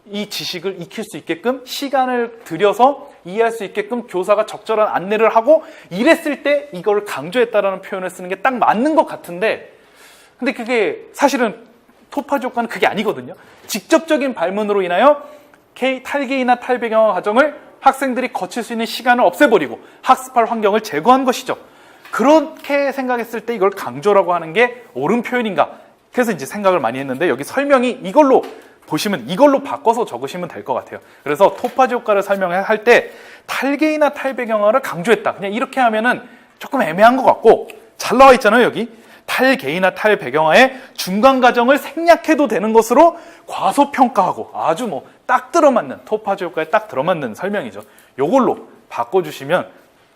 이 지식을 익힐 수 있게끔 시간을 들여서 이해할 수 있게끔 교사가 적절한 안내를 하고 이랬을 때 이걸 강조했다라는 표현을 쓰는 게 딱 맞는 것 같은데 근데 그게 사실은 토파지 효과는 그게 아니거든요. 직접적인 발문으로 인하여 탈개인화 탈배경화 과정을 학생들이 거칠 수 있는 시간을 없애버리고 학습할 환경을 제거한 것이죠. 그렇게 생각했을 때 이걸 강조라고 하는 게 옳은 표현인가? 그래서 이제 생각을 많이 했는데 여기 설명이 이걸로 보시면 이걸로 바꿔서 적으시면 될 것 같아요. 그래서 토파지 효과를 설명할 때 탈개인화 탈배경화를 강조했다. 그냥 이렇게 하면은 조금 애매한 것 같고 잘 나와 있잖아요. 여기 탈개인화 탈배경화의 중간 과정을 생략해도 되는 것으로 과소평가하고 아주 뭐 딱 들어맞는 토파지 효과에 딱 들어맞는 설명이죠. 이걸로 바꿔주시면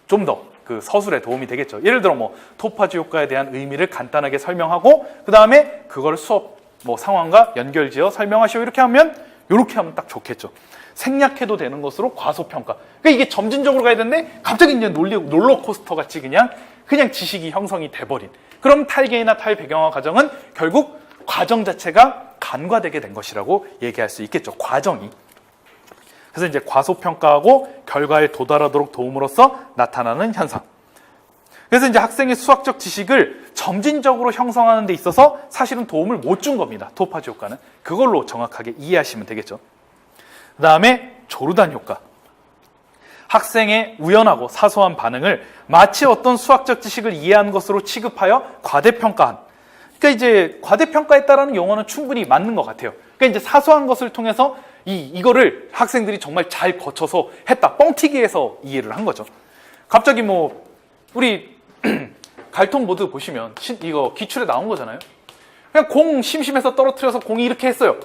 좀 더 그 서술에 도움이 되겠죠. 예를 들어 뭐 토파지 효과에 대한 의미를 간단하게 설명하고 그 다음에 그걸 수업 뭐 상황과 연결지어 설명하시오 이렇게 하면 딱 좋겠죠. 생략해도 되는 것으로 과소평가. 그러니까 이게 점진적으로 가야 되는데 갑자기 이제 롤러코스터 같이 그냥 지식이 형성이 돼버린. 그럼 탈개인화 탈배경화 과정은 결국 과정 자체가 간과되게 된 것이라고 얘기할 수 있겠죠. 과정이. 그래서 이제 과소평가하고 결과에 도달하도록 도움으로써 나타나는 현상. 그래서 이제 학생의 수학적 지식을 점진적으로 형성하는 데 있어서 사실은 도움을 못 준 겁니다. 토파지 효과는. 그걸로 정확하게 이해하시면 되겠죠. 그 다음에 조르단 효과. 학생의 우연하고 사소한 반응을 마치 어떤 수학적 지식을 이해한 것으로 취급하여 과대평가한. 그러니까 이제 과대평가했다라는 용어는 충분히 맞는 것 같아요. 그러니까 이제 사소한 것을 통해서 이거를 학생들이 정말 잘 거쳐서 했다. 뻥튀기해서 이해를 한 거죠. 갑자기 뭐 우리 갈통 보드 보시면 이거 기출에 나온 거잖아요. 그냥 공 심심해서 떨어뜨려서 공이 이렇게 했어요.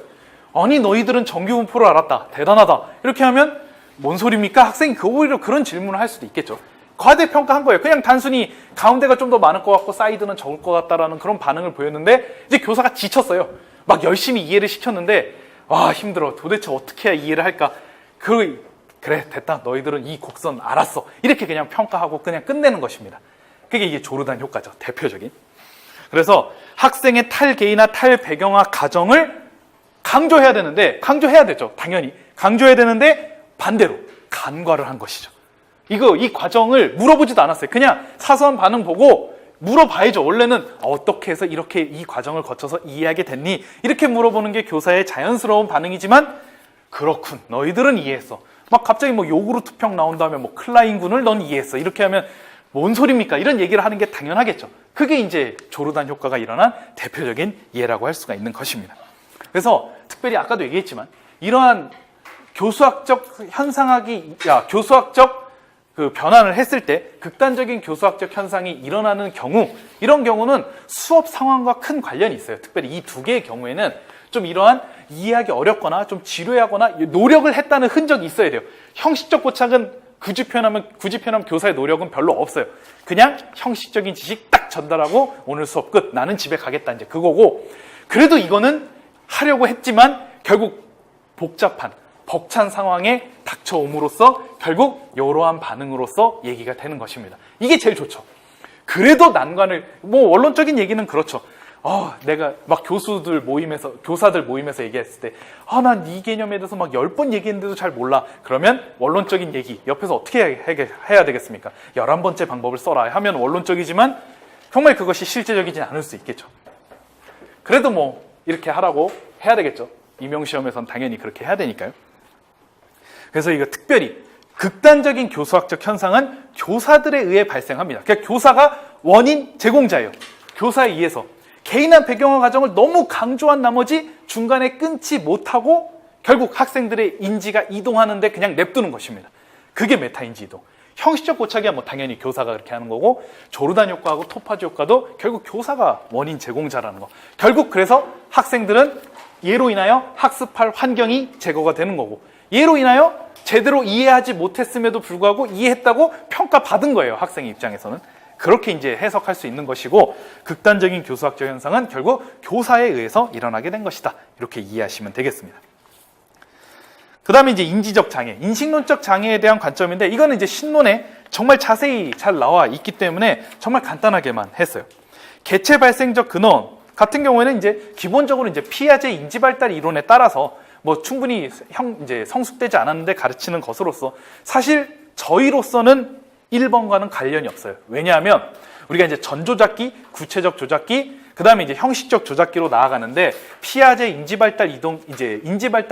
아니 너희들은 정규분포를 알았다. 대단하다. 이렇게 하면 뭔 소리입니까? 학생이 오히려 그런 질문을 할 수도 있겠죠. 과대평가한 거예요. 그냥 단순히 가운데가 좀 더 많을 것 같고 사이드는 적을 것 같다라는 그런 반응을 보였는데 이제 교사가 지쳤어요. 막 열심히 이해를 시켰는데 와 힘들어. 도대체 어떻게 해야 이해를 할까? 그래 됐다. 너희들은 이 곡선 알았어. 이렇게 그냥 평가하고 그냥 끝내는 것입니다. 그게 이게 조르단 효과죠. 대표적인. 그래서 학생의 탈계이나 탈배경화 과정을 강조해야 되는데 강조해야 되죠. 당연히. 강조해야 되는데 반대로 간과를 한 것이죠. 이 과정을 물어보지도 않았어요. 그냥 사소한 반응 보고 물어봐야죠. 원래는 어떻게 해서 이렇게 이 과정을 거쳐서 이해하게 됐니? 이렇게 물어보는 게 교사의 자연스러운 반응이지만 그렇군. 너희들은 이해했어. 막 갑자기 뭐 요구르트 평 나온 다음에 뭐 클라인군을 넌 이해했어. 이렇게 하면 뭔 소리입니까? 이런 얘기를 하는 게 당연하겠죠. 그게 이제 조르단 효과가 일어난 대표적인 예라고 할 수가 있는 것입니다. 그래서 특별히 아까도 얘기했지만 이러한 교수학적 교수학적 그 변환을 했을 때 극단적인 교수학적 현상이 일어나는 경우 이런 경우는 수업 상황과 큰 관련이 있어요. 특별히 이 두 개의 경우에는 좀 이러한 이해하기 어렵거나 좀 지루해하거나 노력을 했다는 흔적이 있어야 돼요. 형식적 고착은 굳이 표현하면 교사의 노력은 별로 없어요. 그냥 형식적인 지식 딱 전달하고 오늘 수업 끝. 나는 집에 가겠다. 이제 그거고 그래도 이거는 하려고 했지만 결국 벅찬 상황에 닥쳐옴으로써 결국 이러한 반응으로써 얘기가 되는 것입니다. 이게 제일 좋죠. 그래도 난관을 원론적인 얘기는 그렇죠. 내가 막 교사들 모임에서 얘기했을 때 난 이 개념에 대해서 막 10번 얘기했는데도 잘 몰라. 그러면 원론적인 얘기 옆에서 어떻게 해야 되겠습니까? 11번째 방법을 써라 하면 원론적이지만 정말 그것이 실제적이진 않을 수 있겠죠. 그래도 뭐 이렇게 하라고 해야 되겠죠. 임용시험에선 당연히 그렇게 해야 되니까요. 그래서 이거 특별히 극단적인 교수학적 현상은 교사들에 의해 발생합니다. 그러니까 교사가 원인 제공자예요. 교사에 의해서 개인한 배경화 과정을 너무 강조한 나머지 중간에 끊지 못하고 결국 학생들의 인지가 이동하는데 그냥 냅두는 것입니다. 그게 메타인지 이동. 형식적 고착이야 뭐 당연히 교사가 그렇게 하는 거고 조르단 효과하고 토파즈 효과도 결국 교사가 원인 제공자라는 거. 결국 그래서 학생들은 얘로 인하여 학습할 환경이 제거가 되는 거고 얘로 인하여 제대로 이해하지 못했음에도 불구하고 이해했다고 평가받은 거예요. 학생 입장에서는. 그렇게 이제 해석할 수 있는 것이고 극단적인 교수학적 현상은 결국 교사에 의해서 일어나게 된 것이다. 이렇게 이해하시면 되겠습니다. 그 다음에 이제 인지적 장애, 인식론적 장애에 대한 관점인데 이거는 이제 신론에 정말 자세히 잘 나와 있기 때문에 정말 간단하게만 했어요. 개체 발생적 근원 같은 경우에는 이제 기본적으로 이제 피아제 인지발달 이론에 따라서 뭐 충분히 이제 성숙되지 않았는데 가르치는 것으로서 사실 저희로서는 1번과는 관련이 없어요. 왜냐하면 우리가 이제 전조작기, 구체적 조작기, 그 다음에 이제 형식적 조작기로 나아가는데 피아제 인지발달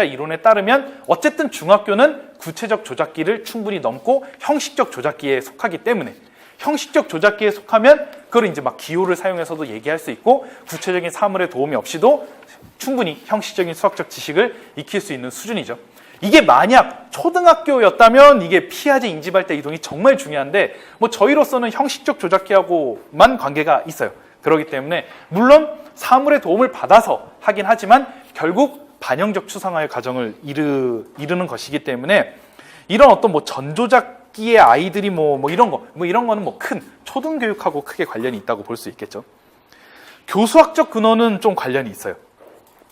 이론에 따르면 어쨌든 중학교는 구체적 조작기를 충분히 넘고 형식적 조작기에 속하기 때문에 형식적 조작기에 속하면 그걸 이제 막 기호를 사용해서도 얘기할 수 있고 구체적인 사물의 도움이 없이도 충분히 형식적인 수학적 지식을 익힐 수 있는 수준이죠. 이게 만약 초등학교였다면 이게 피아제 인지발달 이동이 정말 중요한데 뭐 저희로서는 형식적 조작기하고만 관계가 있어요. 그렇기 때문에 물론 사물의 도움을 받아서 하긴 하지만 결국 반영적 추상화의 과정을 이루는 것이기 때문에 이런 어떤 뭐 전조작기의 아이들이 이런 거는 뭐 큰 초등교육하고 크게 관련이 있다고 볼 수 있겠죠. 교수학적 근원은 좀 관련이 있어요.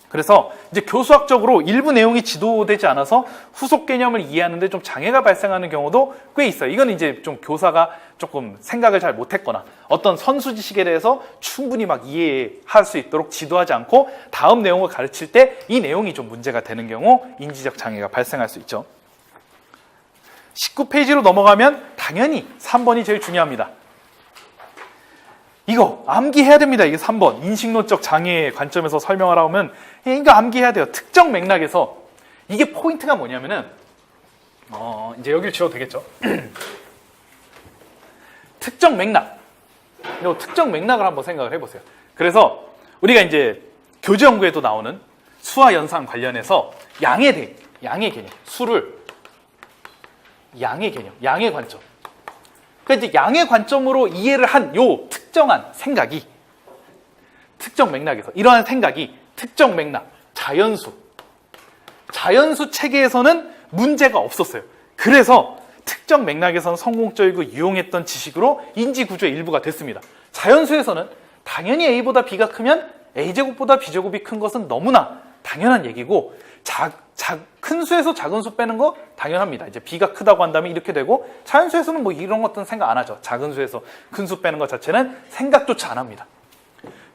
그래서 이제 교수학적으로 일부 내용이 지도되지 않아서 후속 개념을 이해하는데 좀 장애가 발생하는 경우도 꽤 있어요. 이건 이제 좀 교사가 조금 생각을 잘 못했거나 어떤 선수 지식에 대해서 충분히 막 이해할 수 있도록 지도하지 않고 다음 내용을 가르칠 때 이 내용이 좀 문제가 되는 경우 인지적 장애가 발생할 수 있죠. 19페이지로 넘어가면 당연히 3번이 제일 중요합니다. 이거 암기해야 됩니다. 이게 3번. 인식론적 장애의 관점에서 설명을 하면 이거 암기해야 돼요. 특정 맥락에서 이게 포인트가 뭐냐면은 이제 여기를 지워도 되겠죠. 특정 맥락. 특정 맥락을 한번 생각을 해보세요. 그래서 우리가 이제 교재 연구에도 나오는 수와 연산 관련해서 양의 개념, 수를 양의 개념, 양의 관점. 그러니까 이제 양의 관점으로 이해를 한 요 특정한 생각이 특정 맥락에서 이러한 생각이 특정 맥락, 자연수 체계에서는 문제가 없었어요. 그래서 특정 맥락에서는 성공적이고 유용했던 지식으로 인지구조의 일부가 됐습니다. 자연수에서는 당연히 A보다 B가 크면 A제곱보다 B제곱이 큰 것은 너무나 당연한 얘기고 큰 수에서 작은 수 빼는 거 당연합니다. 이제 B가 크다고 한다면 이렇게 되고 자연수에서는 뭐 이런 것들은 생각 안 하죠. 작은 수에서 큰 수 빼는 것 자체는 생각조차 안 합니다.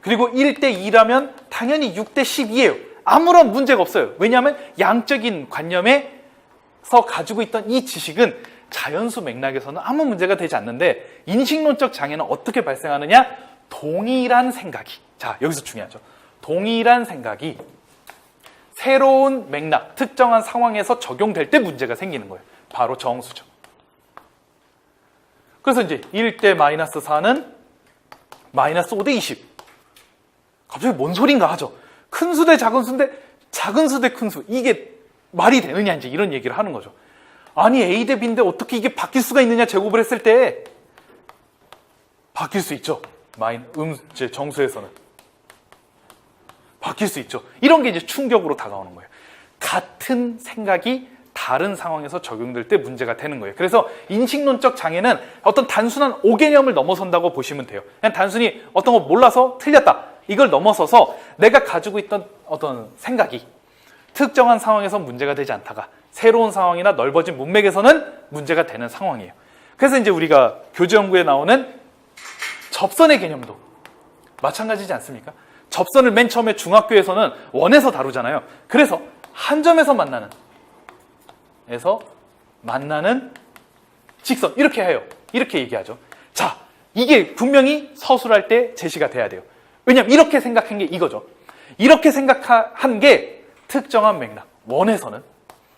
그리고 1대 2라면 당연히 6대 12예요. 아무런 문제가 없어요. 왜냐하면 양적인 관념에서 가지고 있던 이 지식은 자연수 맥락에서는 아무 문제가 되지 않는데 인식론적 장애는 어떻게 발생하느냐? 동일한 생각이, 자 여기서 중요하죠. 동일한 생각이 새로운 맥락, 특정한 상황에서 적용될 때 문제가 생기는 거예요. 바로 정수죠. 그래서 이제 1대 마이너스 4는 마이너스 5대 20. 갑자기 뭔 소린가 하죠. 큰 수 대 작은 수인데 작은 수 대 큰 수. 이게 말이 되느냐 이제 이런 얘기를 하는 거죠. 아니 A 대 B인데 어떻게 이게 바뀔 수가 있느냐 제곱을 했을 때 바뀔 수 있죠. 정수에서는 바뀔 수 있죠. 이런 게 이제 충격으로 다가오는 거예요. 같은 생각이 다른 상황에서 적용될 때 문제가 되는 거예요. 그래서 인식론적 장애는 어떤 단순한 오개념을 넘어선다고 보시면 돼요. 그냥 단순히 어떤 거 몰라서 틀렸다. 이걸 넘어서서 내가 가지고 있던 어떤 생각이 특정한 상황에서 문제가 되지 않다가 새로운 상황이나 넓어진 문맥에서는 문제가 되는 상황이에요. 그래서 이제 우리가 교재연구에 나오는 접선의 개념도 마찬가지지 않습니까? 접선을 맨 처음에 중학교에서는 원에서 다루잖아요. 그래서 한 점에서 만나는 직선 이렇게 해요. 이렇게 얘기하죠. 자, 이게 분명히 서술할 때 제시가 돼야 돼요. 왜냐면 이렇게 생각한 게 이거죠. 이렇게 생각한 게 특정한 맥락, 원에서는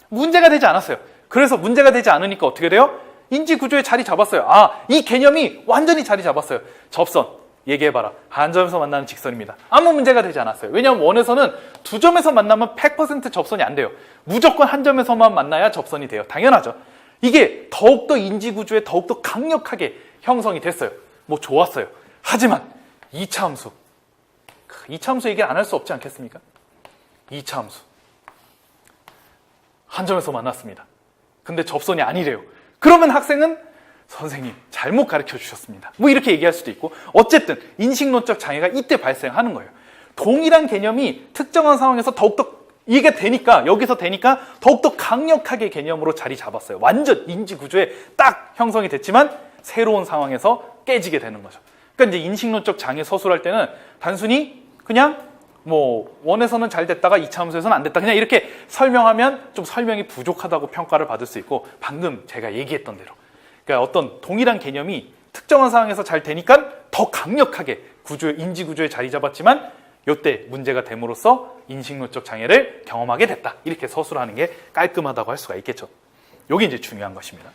문제가 되지 않았어요. 그래서 문제가 되지 않으니까 어떻게 돼요? 인지구조에 자리 잡았어요. 아, 이 개념이 완전히 자리 잡았어요. 접선, 얘기해봐라. 한 점에서 만나는 직선입니다. 아무 문제가 되지 않았어요. 왜냐하면 원에서는 두 점에서 만나면 100% 접선이 안 돼요. 무조건 한 점에서만 만나야 접선이 돼요. 당연하죠. 이게 더욱더 인지구조에 더욱더 강력하게 형성이 됐어요. 뭐 좋았어요. 하지만 2차 함수. 2차 함수 얘기 안 할 수 없지 않겠습니까? 2차 함수. 한 점에서 만났습니다. 근데 접선이 아니래요. 그러면 학생은 선생님 잘못 가르쳐 주셨습니다. 뭐 이렇게 얘기할 수도 있고 어쨌든 인식론적 장애가 이때 발생하는 거예요. 동일한 개념이 특정한 상황에서 더욱더 이게 되니까 여기서 되니까 더욱더 강력하게 개념으로 자리 잡았어요. 완전 인지구조에 딱 형성이 됐지만 새로운 상황에서 깨지게 되는 거죠. 그러니까 이제 인식론적 장애 서술할 때는 단순히 그냥 뭐 원에서는 잘 됐다가 2차 함수에서는 안 됐다 그냥 이렇게 설명하면 좀 설명이 부족하다고 평가를 받을 수 있고 방금 제가 얘기했던 대로 그러니까 어떤 동일한 개념이 특정한 상황에서 잘 되니까 더 강력하게 인지구조에 자리 잡았지만 이때 문제가 됨으로써 인식론적 장애를 경험하게 됐다. 이렇게 서술하는 게 깔끔하다고 할 수가 있겠죠. 이게 이제 중요한 것입니다.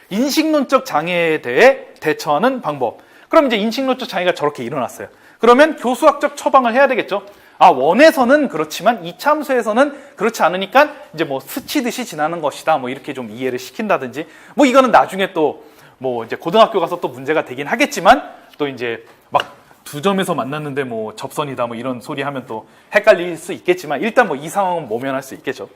인식론적 장애에 대해 대처하는 방법. 그럼 이제 인식론적 장애가 저렇게 일어났어요. 그러면 교수학적 처방을 해야 되겠죠. 아, 원에서는 그렇지만 2차 함수에서는 그렇지 않으니까 이제 뭐 스치듯이 지나는 것이다. 뭐 이렇게 좀 이해를 시킨다든지. 뭐 이거는 나중에 또 뭐 이제 고등학교 가서 또 문제가 되긴 하겠지만 또 이제 막 두 점에서 만났는데 뭐 접선이다 뭐 이런 소리 하면 또 헷갈릴 수 있겠지만 일단 뭐 이 상황은 모면할 수 있겠죠.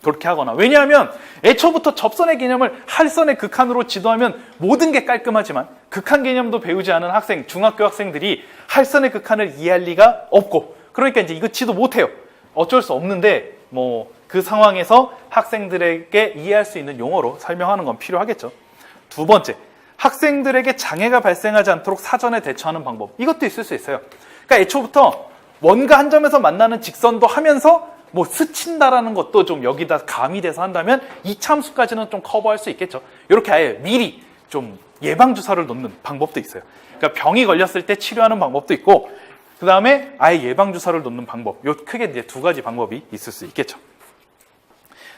그렇게 하거나. 왜냐하면 애초부터 접선의 개념을 할선의 극한으로 지도하면 모든 게 깔끔하지만 극한 개념도 배우지 않은 학생, 중학교 학생들이 할선의 극한을 이해할 리가 없고 그러니까 이제 이거 지도 못해요. 어쩔 수 없는데 뭐 그 상황에서 학생들에게 이해할 수 있는 용어로 설명하는 건 필요하겠죠. 두 번째, 학생들에게 장애가 발생하지 않도록 사전에 대처하는 방법. 이것도 있을 수 있어요. 그러니까 애초부터 원과 한 점에서 만나는 직선도 하면서 뭐 스친다라는 것도 좀 여기다 가미돼서 한다면 2차 함수까지는 좀 커버할 수 있겠죠. 이렇게 아예 미리 좀 예방주사를 놓는 방법도 있어요. 그러니까 병이 걸렸을 때 치료하는 방법도 있고 그 다음에 아예 예방주사를 놓는 방법. 요 크게 이제 두 가지 방법이 있을 수 있겠죠.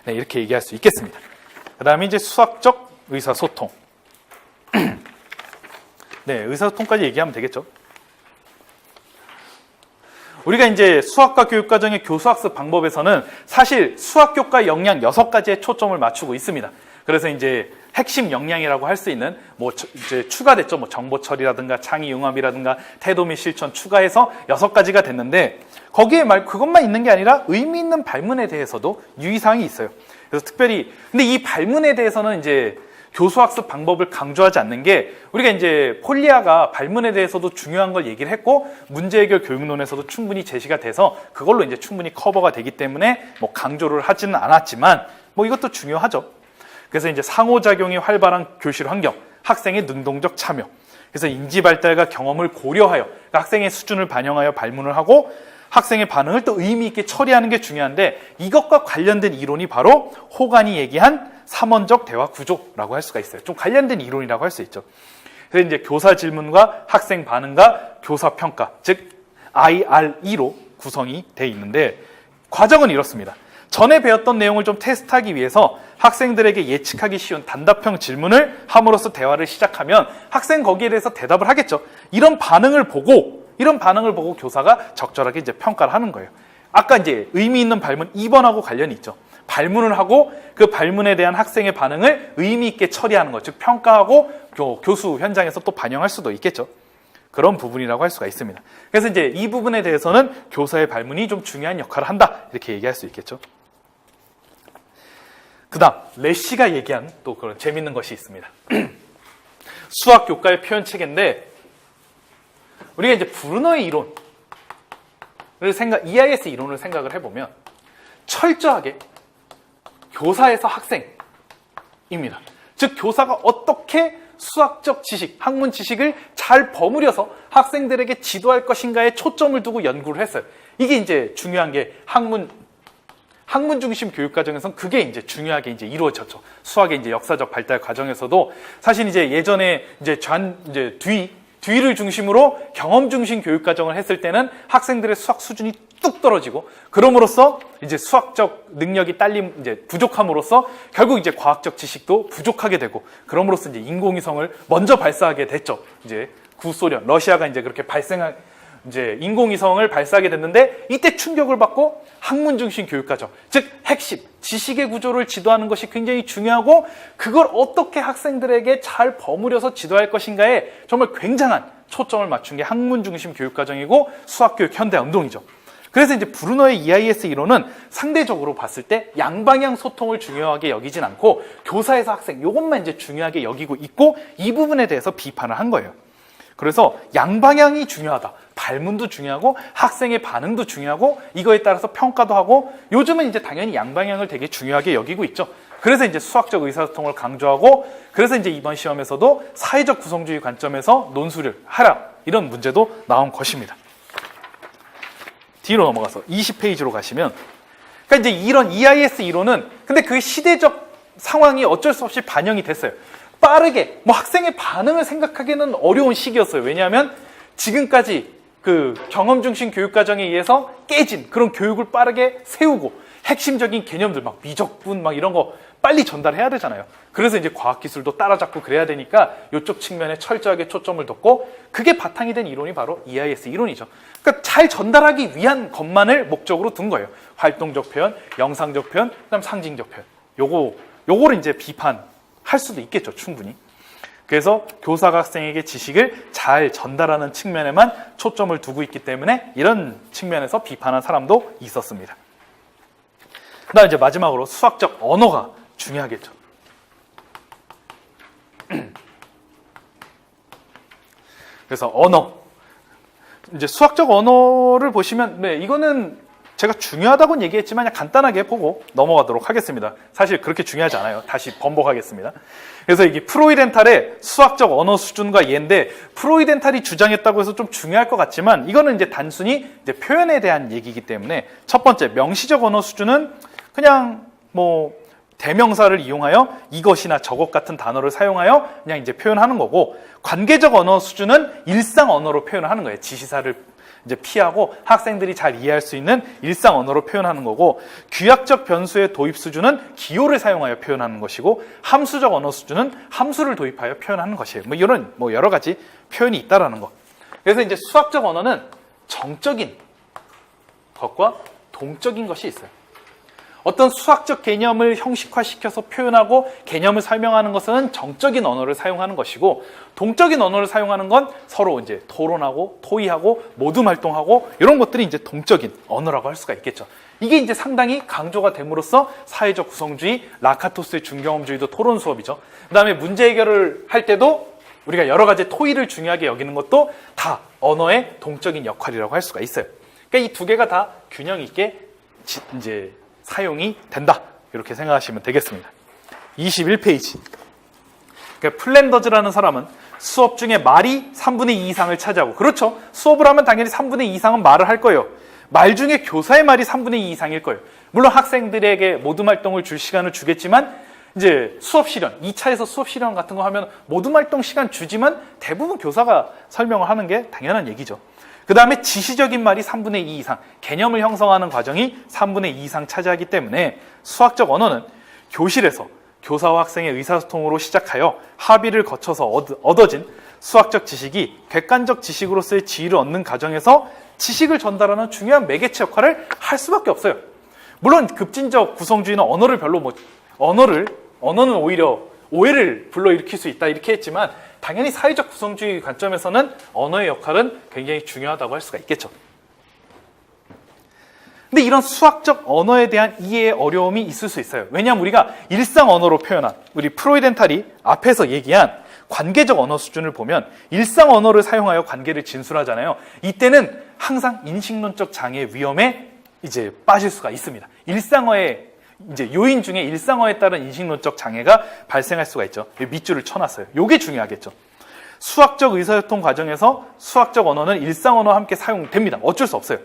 네, 이렇게 얘기할 수 있겠습니다. 그 다음에 이제 수학적 의사소통. 네, 의사소통까지 얘기하면 되겠죠. 우리가 이제 수학과 교육과정의 교수학습 방법에서는 사실 수학교과 역량 6가지에 초점을 맞추고 있습니다. 그래서 이제 핵심 역량이라고 할 수 있는 이제 추가됐죠. 정보 처리라든가 창의 융합이라든가 태도 및 실천 추가해서 6가지가 됐는데 거기에 그것만 있는 게 아니라 의미 있는 발문에 대해서도 유의사항이 있어요. 그래서 특별히 근데 이 발문에 대해서는 이제 교수학습 방법을 강조하지 않는 게 우리가 이제 폴리아가 발문에 대해서도 중요한 걸 얘기를 했고 문제 해결 교육론에서도 충분히 제시가 돼서 그걸로 이제 충분히 커버가 되기 때문에 강조를 하지는 않았지만 이것도 중요하죠. 그래서 이제 상호작용이 활발한 교실 환경, 학생의 능동적 참여. 그래서 인지 발달과 경험을 고려하여 그러니까 학생의 수준을 반영하여 발문을 하고 학생의 반응을 또 의미 있게 처리하는 게 중요한데 이것과 관련된 이론이 바로 호간이 얘기한 3원적 대화 구조라고 할 수가 있어요. 좀 관련된 이론이라고 할 수 있죠. 그래서 이제 교사 질문과 학생 반응과 교사 평가, 즉 IRE로 구성이 돼 있는데 과정은 이렇습니다. 전에 배웠던 내용을 좀 테스트하기 위해서 학생들에게 예측하기 쉬운 단답형 질문을 함으로써 대화를 시작하면 학생 거기에 대해서 대답을 하겠죠. 이런 반응을 보고 교사가 적절하게 이제 평가를 하는 거예요. 아까 이제 의미 있는 발문 2번하고 관련이 있죠. 발문을 하고 그 발문에 대한 학생의 반응을 의미 있게 처리하는 것, 즉 평가하고 교수 현장에서 또 반영할 수도 있겠죠. 그런 부분이라고 할 수가 있습니다. 그래서 이제 이 부분에 대해서는 교사의 발문이 좀 중요한 역할을 한다 이렇게 얘기할 수 있겠죠. 그다음 레시가 얘기한 또 그런 재밌는 것이 있습니다. 수학 교과의 표현 체계인데 우리가 이제 브루너의 이론을 EIS 이론을 생각을 해보면 철저하게 교사에서 학생입니다. 즉 교사가 어떻게 수학적 지식, 학문 지식을 잘 버무려서 학생들에게 지도할 것인가에 초점을 두고 연구를 했어요. 이게 이제 중요한 게 학문 중심 교육 과정에서는 그게 이제 중요하게 이제 이루어졌죠. 수학의 이제 역사적 발달 과정에서도 사실 이제 예전에 이제 뒤를 중심으로 경험 중심 교육 과정을 했을 때는 학생들의 수학 수준이 뚝 떨어지고 그럼으로써 이제 수학적 능력이 이제 부족함으로써 결국 이제 과학적 지식도 부족하게 되고 그럼으로써 이제 인공위성을 먼저 발사하게 됐죠. 이제 구소련, 러시아가 이제 그렇게 이제 인공위성을 발사하게 됐는데 이때 충격을 받고 학문 중심 교육 과정, 즉 핵심, 지식의 구조를 지도하는 것이 굉장히 중요하고 그걸 어떻게 학생들에게 잘 버무려서 지도할 것인가에 정말 굉장한 초점을 맞춘 게 학문 중심 교육 과정이고 수학교육 현대 운동이죠. 그래서 이제 브루너의 EIS 이론은 상대적으로 봤을 때 양방향 소통을 중요하게 여기진 않고 교사에서 학생 이것만 이제 중요하게 여기고 있고 이 부분에 대해서 비판을 한 거예요. 그래서 양방향이 중요하다. 발문도 중요하고 학생의 반응도 중요하고 이거에 따라서 평가도 하고 요즘은 이제 당연히 양방향을 되게 중요하게 여기고 있죠. 그래서 이제 수학적 의사소통을 강조하고 그래서 이제 이번 시험에서도 사회적 구성주의 관점에서 논술을 하라 이런 문제도 나온 것입니다. 뒤로 넘어가서 20페이지로 가시면 그러니까 이제 이런 EIS 이론은 근데 그 시대적 상황이 어쩔 수 없이 반영이 됐어요. 빠르게 학생의 반응을 생각하기는 어려운 시기였어요. 왜냐하면 지금까지 그 경험 중심 교육 과정에 의해서 깨진 그런 교육을 빠르게 세우고 핵심적인 개념들 미적분 이런 거 빨리 전달해야 되잖아요. 그래서 이제 과학기술도 따라잡고 그래야 되니까 이쪽 측면에 철저하게 초점을 뒀고 그게 바탕이 된 이론이 바로 EIS 이론이죠. 그러니까 잘 전달하기 위한 것만을 목적으로 둔 거예요. 활동적 표현, 영상적 표현, 그다음 상징적 표현. 요거를 이제 비판할 수도 있겠죠, 충분히. 그래서 교사가 학생에게 지식을 잘 전달하는 측면에만 초점을 두고 있기 때문에 이런 측면에서 비판한 사람도 있었습니다. 그다음 이제 마지막으로 수학적 언어가 중요하겠죠. 그래서 언어. 이제 수학적 언어를 보시면, 네, 이거는 제가 중요하다고는 얘기했지만 그냥 간단하게 보고 넘어가도록 하겠습니다. 사실 그렇게 중요하지 않아요. 다시 번복하겠습니다. 그래서 이게 프로이덴탈의 수학적 언어 수준과 예인데 프로이덴탈이 주장했다고 해서 좀 중요할 것 같지만 이거는 이제 단순히 이제 표현에 대한 얘기이기 때문에 첫 번째 명시적 언어 수준은 그냥 대명사를 이용하여 이것이나 저것 같은 단어를 사용하여 그냥 이제 표현하는 거고 관계적 언어 수준은 일상 언어로 표현을 하는 거예요. 지시사를 이제 피하고 학생들이 잘 이해할 수 있는 일상 언어로 표현하는 거고 규약적 변수의 도입 수준은 기호를 사용하여 표현하는 것이고 함수적 언어 수준은 함수를 도입하여 표현하는 것이에요. 이런 여러 가지 표현이 있다라는 거. 그래서 이제 수학적 언어는 정적인 것과 동적인 것이 있어요. 어떤 수학적 개념을 형식화시켜서 표현하고 개념을 설명하는 것은 정적인 언어를 사용하는 것이고, 동적인 언어를 사용하는 건 서로 이제 토론하고 토의하고 모둠 활동하고 이런 것들이 이제 동적인 언어라고 할 수가 있겠죠. 이게 이제 상당히 강조가 됨으로써 사회적 구성주의, 라카토스의 중경험주의도 토론 수업이죠. 그다음에 문제 해결을 할 때도 우리가 여러 가지 토의를 중요하게 여기는 것도 다 언어의 동적인 역할이라고 할 수가 있어요. 그러니까 이 두 개가 다 균형 있게 이제 사용이 된다. 이렇게 생각하시면 되겠습니다. 21페이지. 그러니까 플랜더즈라는 사람은 수업 중에 말이 3분의 2 이상을 차지하고, 그렇죠. 수업을 하면 당연히 3분의 2 이상은 말을 할 거예요. 말 중에 교사의 말이 3분의 2 이상일 거예요. 물론 학생들에게 모둠 활동을 줄 시간을 주겠지만, 이제 수업 실현, 2차에서 수업 실현 같은 거 하면 모둠 활동 시간 주지만 대부분 교사가 설명을 하는 게 당연한 얘기죠. 그 다음에 지시적인 말이 3분의 2 이상, 개념을 형성하는 과정이 3분의 2 이상 차지하기 때문에 수학적 언어는 교실에서 교사와 학생의 의사소통으로 시작하여 합의를 거쳐서 얻어진 수학적 지식이 객관적 지식으로서의 지위를 얻는 과정에서 지식을 전달하는 중요한 매개체 역할을 할 수밖에 없어요. 물론 급진적 구성주의는 언어를 별로 언어는 오히려 오해를 불러일으킬 수 있다 이렇게 했지만, 당연히 사회적 구성주의 관점에서는 언어의 역할은 굉장히 중요하다고 할 수가 있겠죠. 근데 이런 수학적 언어에 대한 이해의 어려움이 있을 수 있어요. 왜냐하면 우리가 일상 언어로 표현한, 우리 프로이덴탈이 앞에서 얘기한 관계적 언어 수준을 보면 일상 언어를 사용하여 관계를 진술하잖아요. 이때는 항상 인식론적 장애 위험에 이제 빠질 수가 있습니다. 일상어의 이제 요인 중에 일상어에 따른 인식론적 장애가 발생할 수가 있죠. 밑줄을 쳐놨어요. 요게 중요하겠죠. 수학적 의사소통 과정에서 수학적 언어는 일상 언어와 함께 사용됩니다. 어쩔 수 없어요.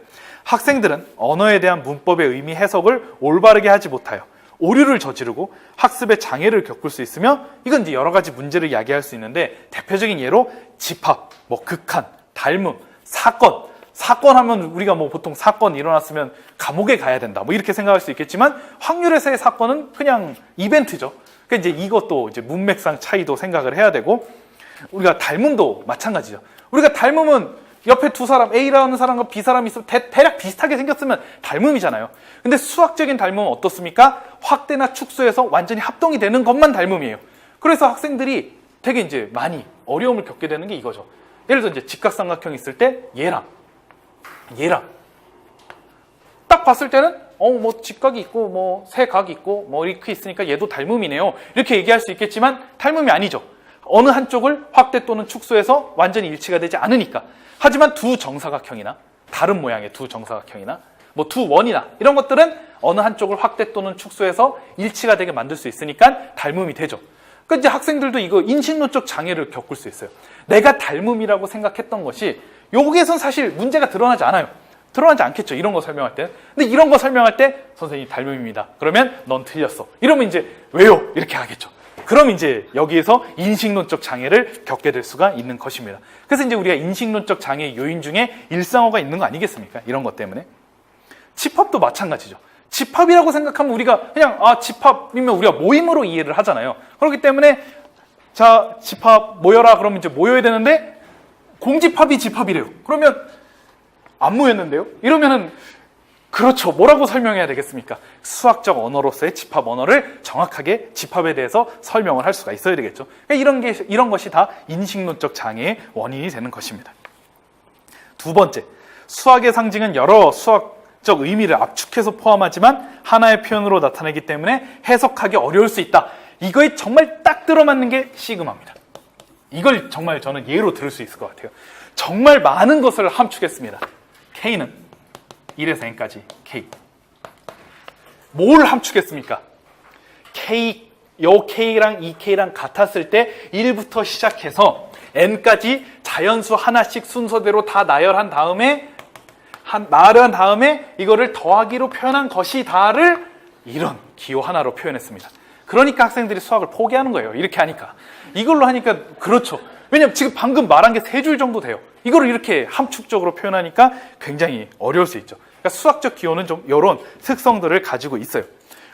학생들은 언어에 대한 문법의 의미 해석을 올바르게 하지 못하여 오류를 저지르고 학습에 장애를 겪을 수 있으며, 이건 이제 여러 가지 문제를 야기할 수 있는데, 대표적인 예로 집합, 극한, 닮음, 사건 하면 우리가 보통 사건 일어났으면 감옥에 가야 된다 이렇게 생각할 수 있겠지만, 확률에서의 사건은 그냥 이벤트죠. 그러니까 이제 이것도 이제 문맥상 차이도 생각을 해야 되고, 우리가 닮음도 마찬가지죠. 우리가 닮음은 옆에 두 사람, A라는 사람과 B 사람이 있으면 대략 비슷하게 생겼으면 닮음이잖아요. 근데 수학적인 닮음은 어떻습니까? 확대나 축소해서 완전히 합동이 되는 것만 닮음이에요. 그래서 학생들이 되게 이제 많이 어려움을 겪게 되는 게 이거죠. 예를 들어 이제 직각삼각형이 있을 때 얘랑 딱 봤을 때는 직각이 있고 세 각이 있고 이렇게 있으니까 얘도 닮음이네요. 이렇게 얘기할 수 있겠지만 닮음이 아니죠. 어느 한쪽을 확대 또는 축소해서 완전히 일치가 되지 않으니까. 하지만 두 정사각형이나 다른 모양의 두 정사각형이나 두 원이나 이런 것들은 어느 한쪽을 확대 또는 축소해서 일치가 되게 만들 수 있으니까 닮음이 되죠. 그러니까 이제 학생들도 이거 인식론적 장애를 겪을 수 있어요. 내가 닮음이라고 생각했던 것이 여기에선 사실 문제가 드러나지 않아요. 드러나지 않겠죠. 이런 거 설명할 때. 근데 이런 거 설명할 때 선생님 닮음입니다. 그러면 넌 틀렸어. 이러면 이제 왜요? 이렇게 하겠죠. 그럼 이제 여기에서 인식론적 장애를 겪게 될 수가 있는 것입니다. 그래서 이제 우리가 인식론적 장애 요인 중에 일상어가 있는 거 아니겠습니까? 이런 것 때문에. 집합도 마찬가지죠. 집합이라고 생각하면 우리가 그냥 집합이면 우리가 모임으로 이해를 하잖아요. 그렇기 때문에 자, 집합 모여라 그러면 이제 모여야 되는데 공집합이 집합이래요. 그러면 안 모였는데요? 이러면은 그렇죠. 뭐라고 설명해야 되겠습니까? 수학적 언어로서의 집합 언어를 정확하게 집합에 대해서 설명을 할 수가 있어야 되겠죠. 그러니까 이런 것이 다 인식론적 장애의 원인이 되는 것입니다. 두 번째, 수학의 상징은 여러 수학적 의미를 압축해서 포함하지만 하나의 표현으로 나타내기 때문에 해석하기 어려울 수 있다. 이거에 정말 딱 들어맞는 게 시그마입니다. 이걸 정말 저는 예로 들을 수 있을 것 같아요. 정말 많은 것을 함축했습니다. K는 1에서 n까지 K. 뭘 함축했습니까? 요 K랑 이 K랑 같았을 때 1부터 시작해서 n까지 자연수 하나씩 순서대로 다 나열한 다음에 이거를 더하기로 표현한 것이 다를 이런 기호 하나로 표현했습니다. 그러니까 학생들이 수학을 포기하는 거예요. 이렇게 하니까. 이걸로 하니까 그렇죠. 왜냐면 지금 방금 말한 게 3줄 정도 돼요. 이거를 이렇게 함축적으로 표현하니까 굉장히 어려울 수 있죠. 그러니까 수학적 기호는 좀 이런 특성들을 가지고 있어요.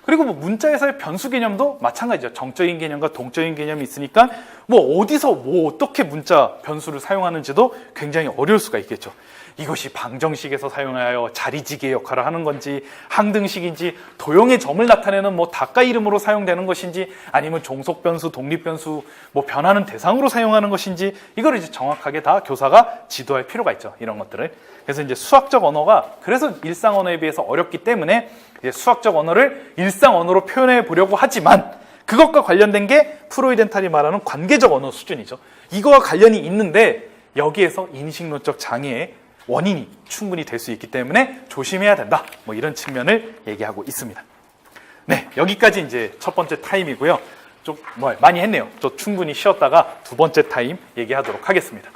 그리고 문자에서의 변수 개념도 마찬가지죠. 정적인 개념과 동적인 개념이 있으니까 어디서 어떻게 문자 변수를 사용하는지도 굉장히 어려울 수가 있겠죠. 이것이 방정식에서 사용하여 자리지기의 역할을 하는 건지, 항등식인지, 도형의 점을 나타내는 뭐 닭가 이름으로 사용되는 것인지, 아니면 종속변수, 독립변수, 뭐 변하는 대상으로 사용하는 것인지, 이걸 이제 정확하게 다 교사가 지도할 필요가 있죠. 이런 것들을. 그래서 이제 수학적 언어가 그래서 일상 언어에 비해서 어렵기 때문에 이제 수학적 언어를 일상 언어로 표현해 보려고 하지만, 그것과 관련된 게 프로이덴탈이 말하는 관계적 언어 수준이죠. 이거와 관련이 있는데 여기에서 인식론적 장애의 원인이 충분히 될 수 있기 때문에 조심해야 된다. 뭐 이런 측면을 얘기하고 있습니다. 네, 여기까지 이제 첫 번째 타임이고요. 좀 많이 했네요. 또 충분히 쉬었다가 두 번째 타임 얘기하도록 하겠습니다.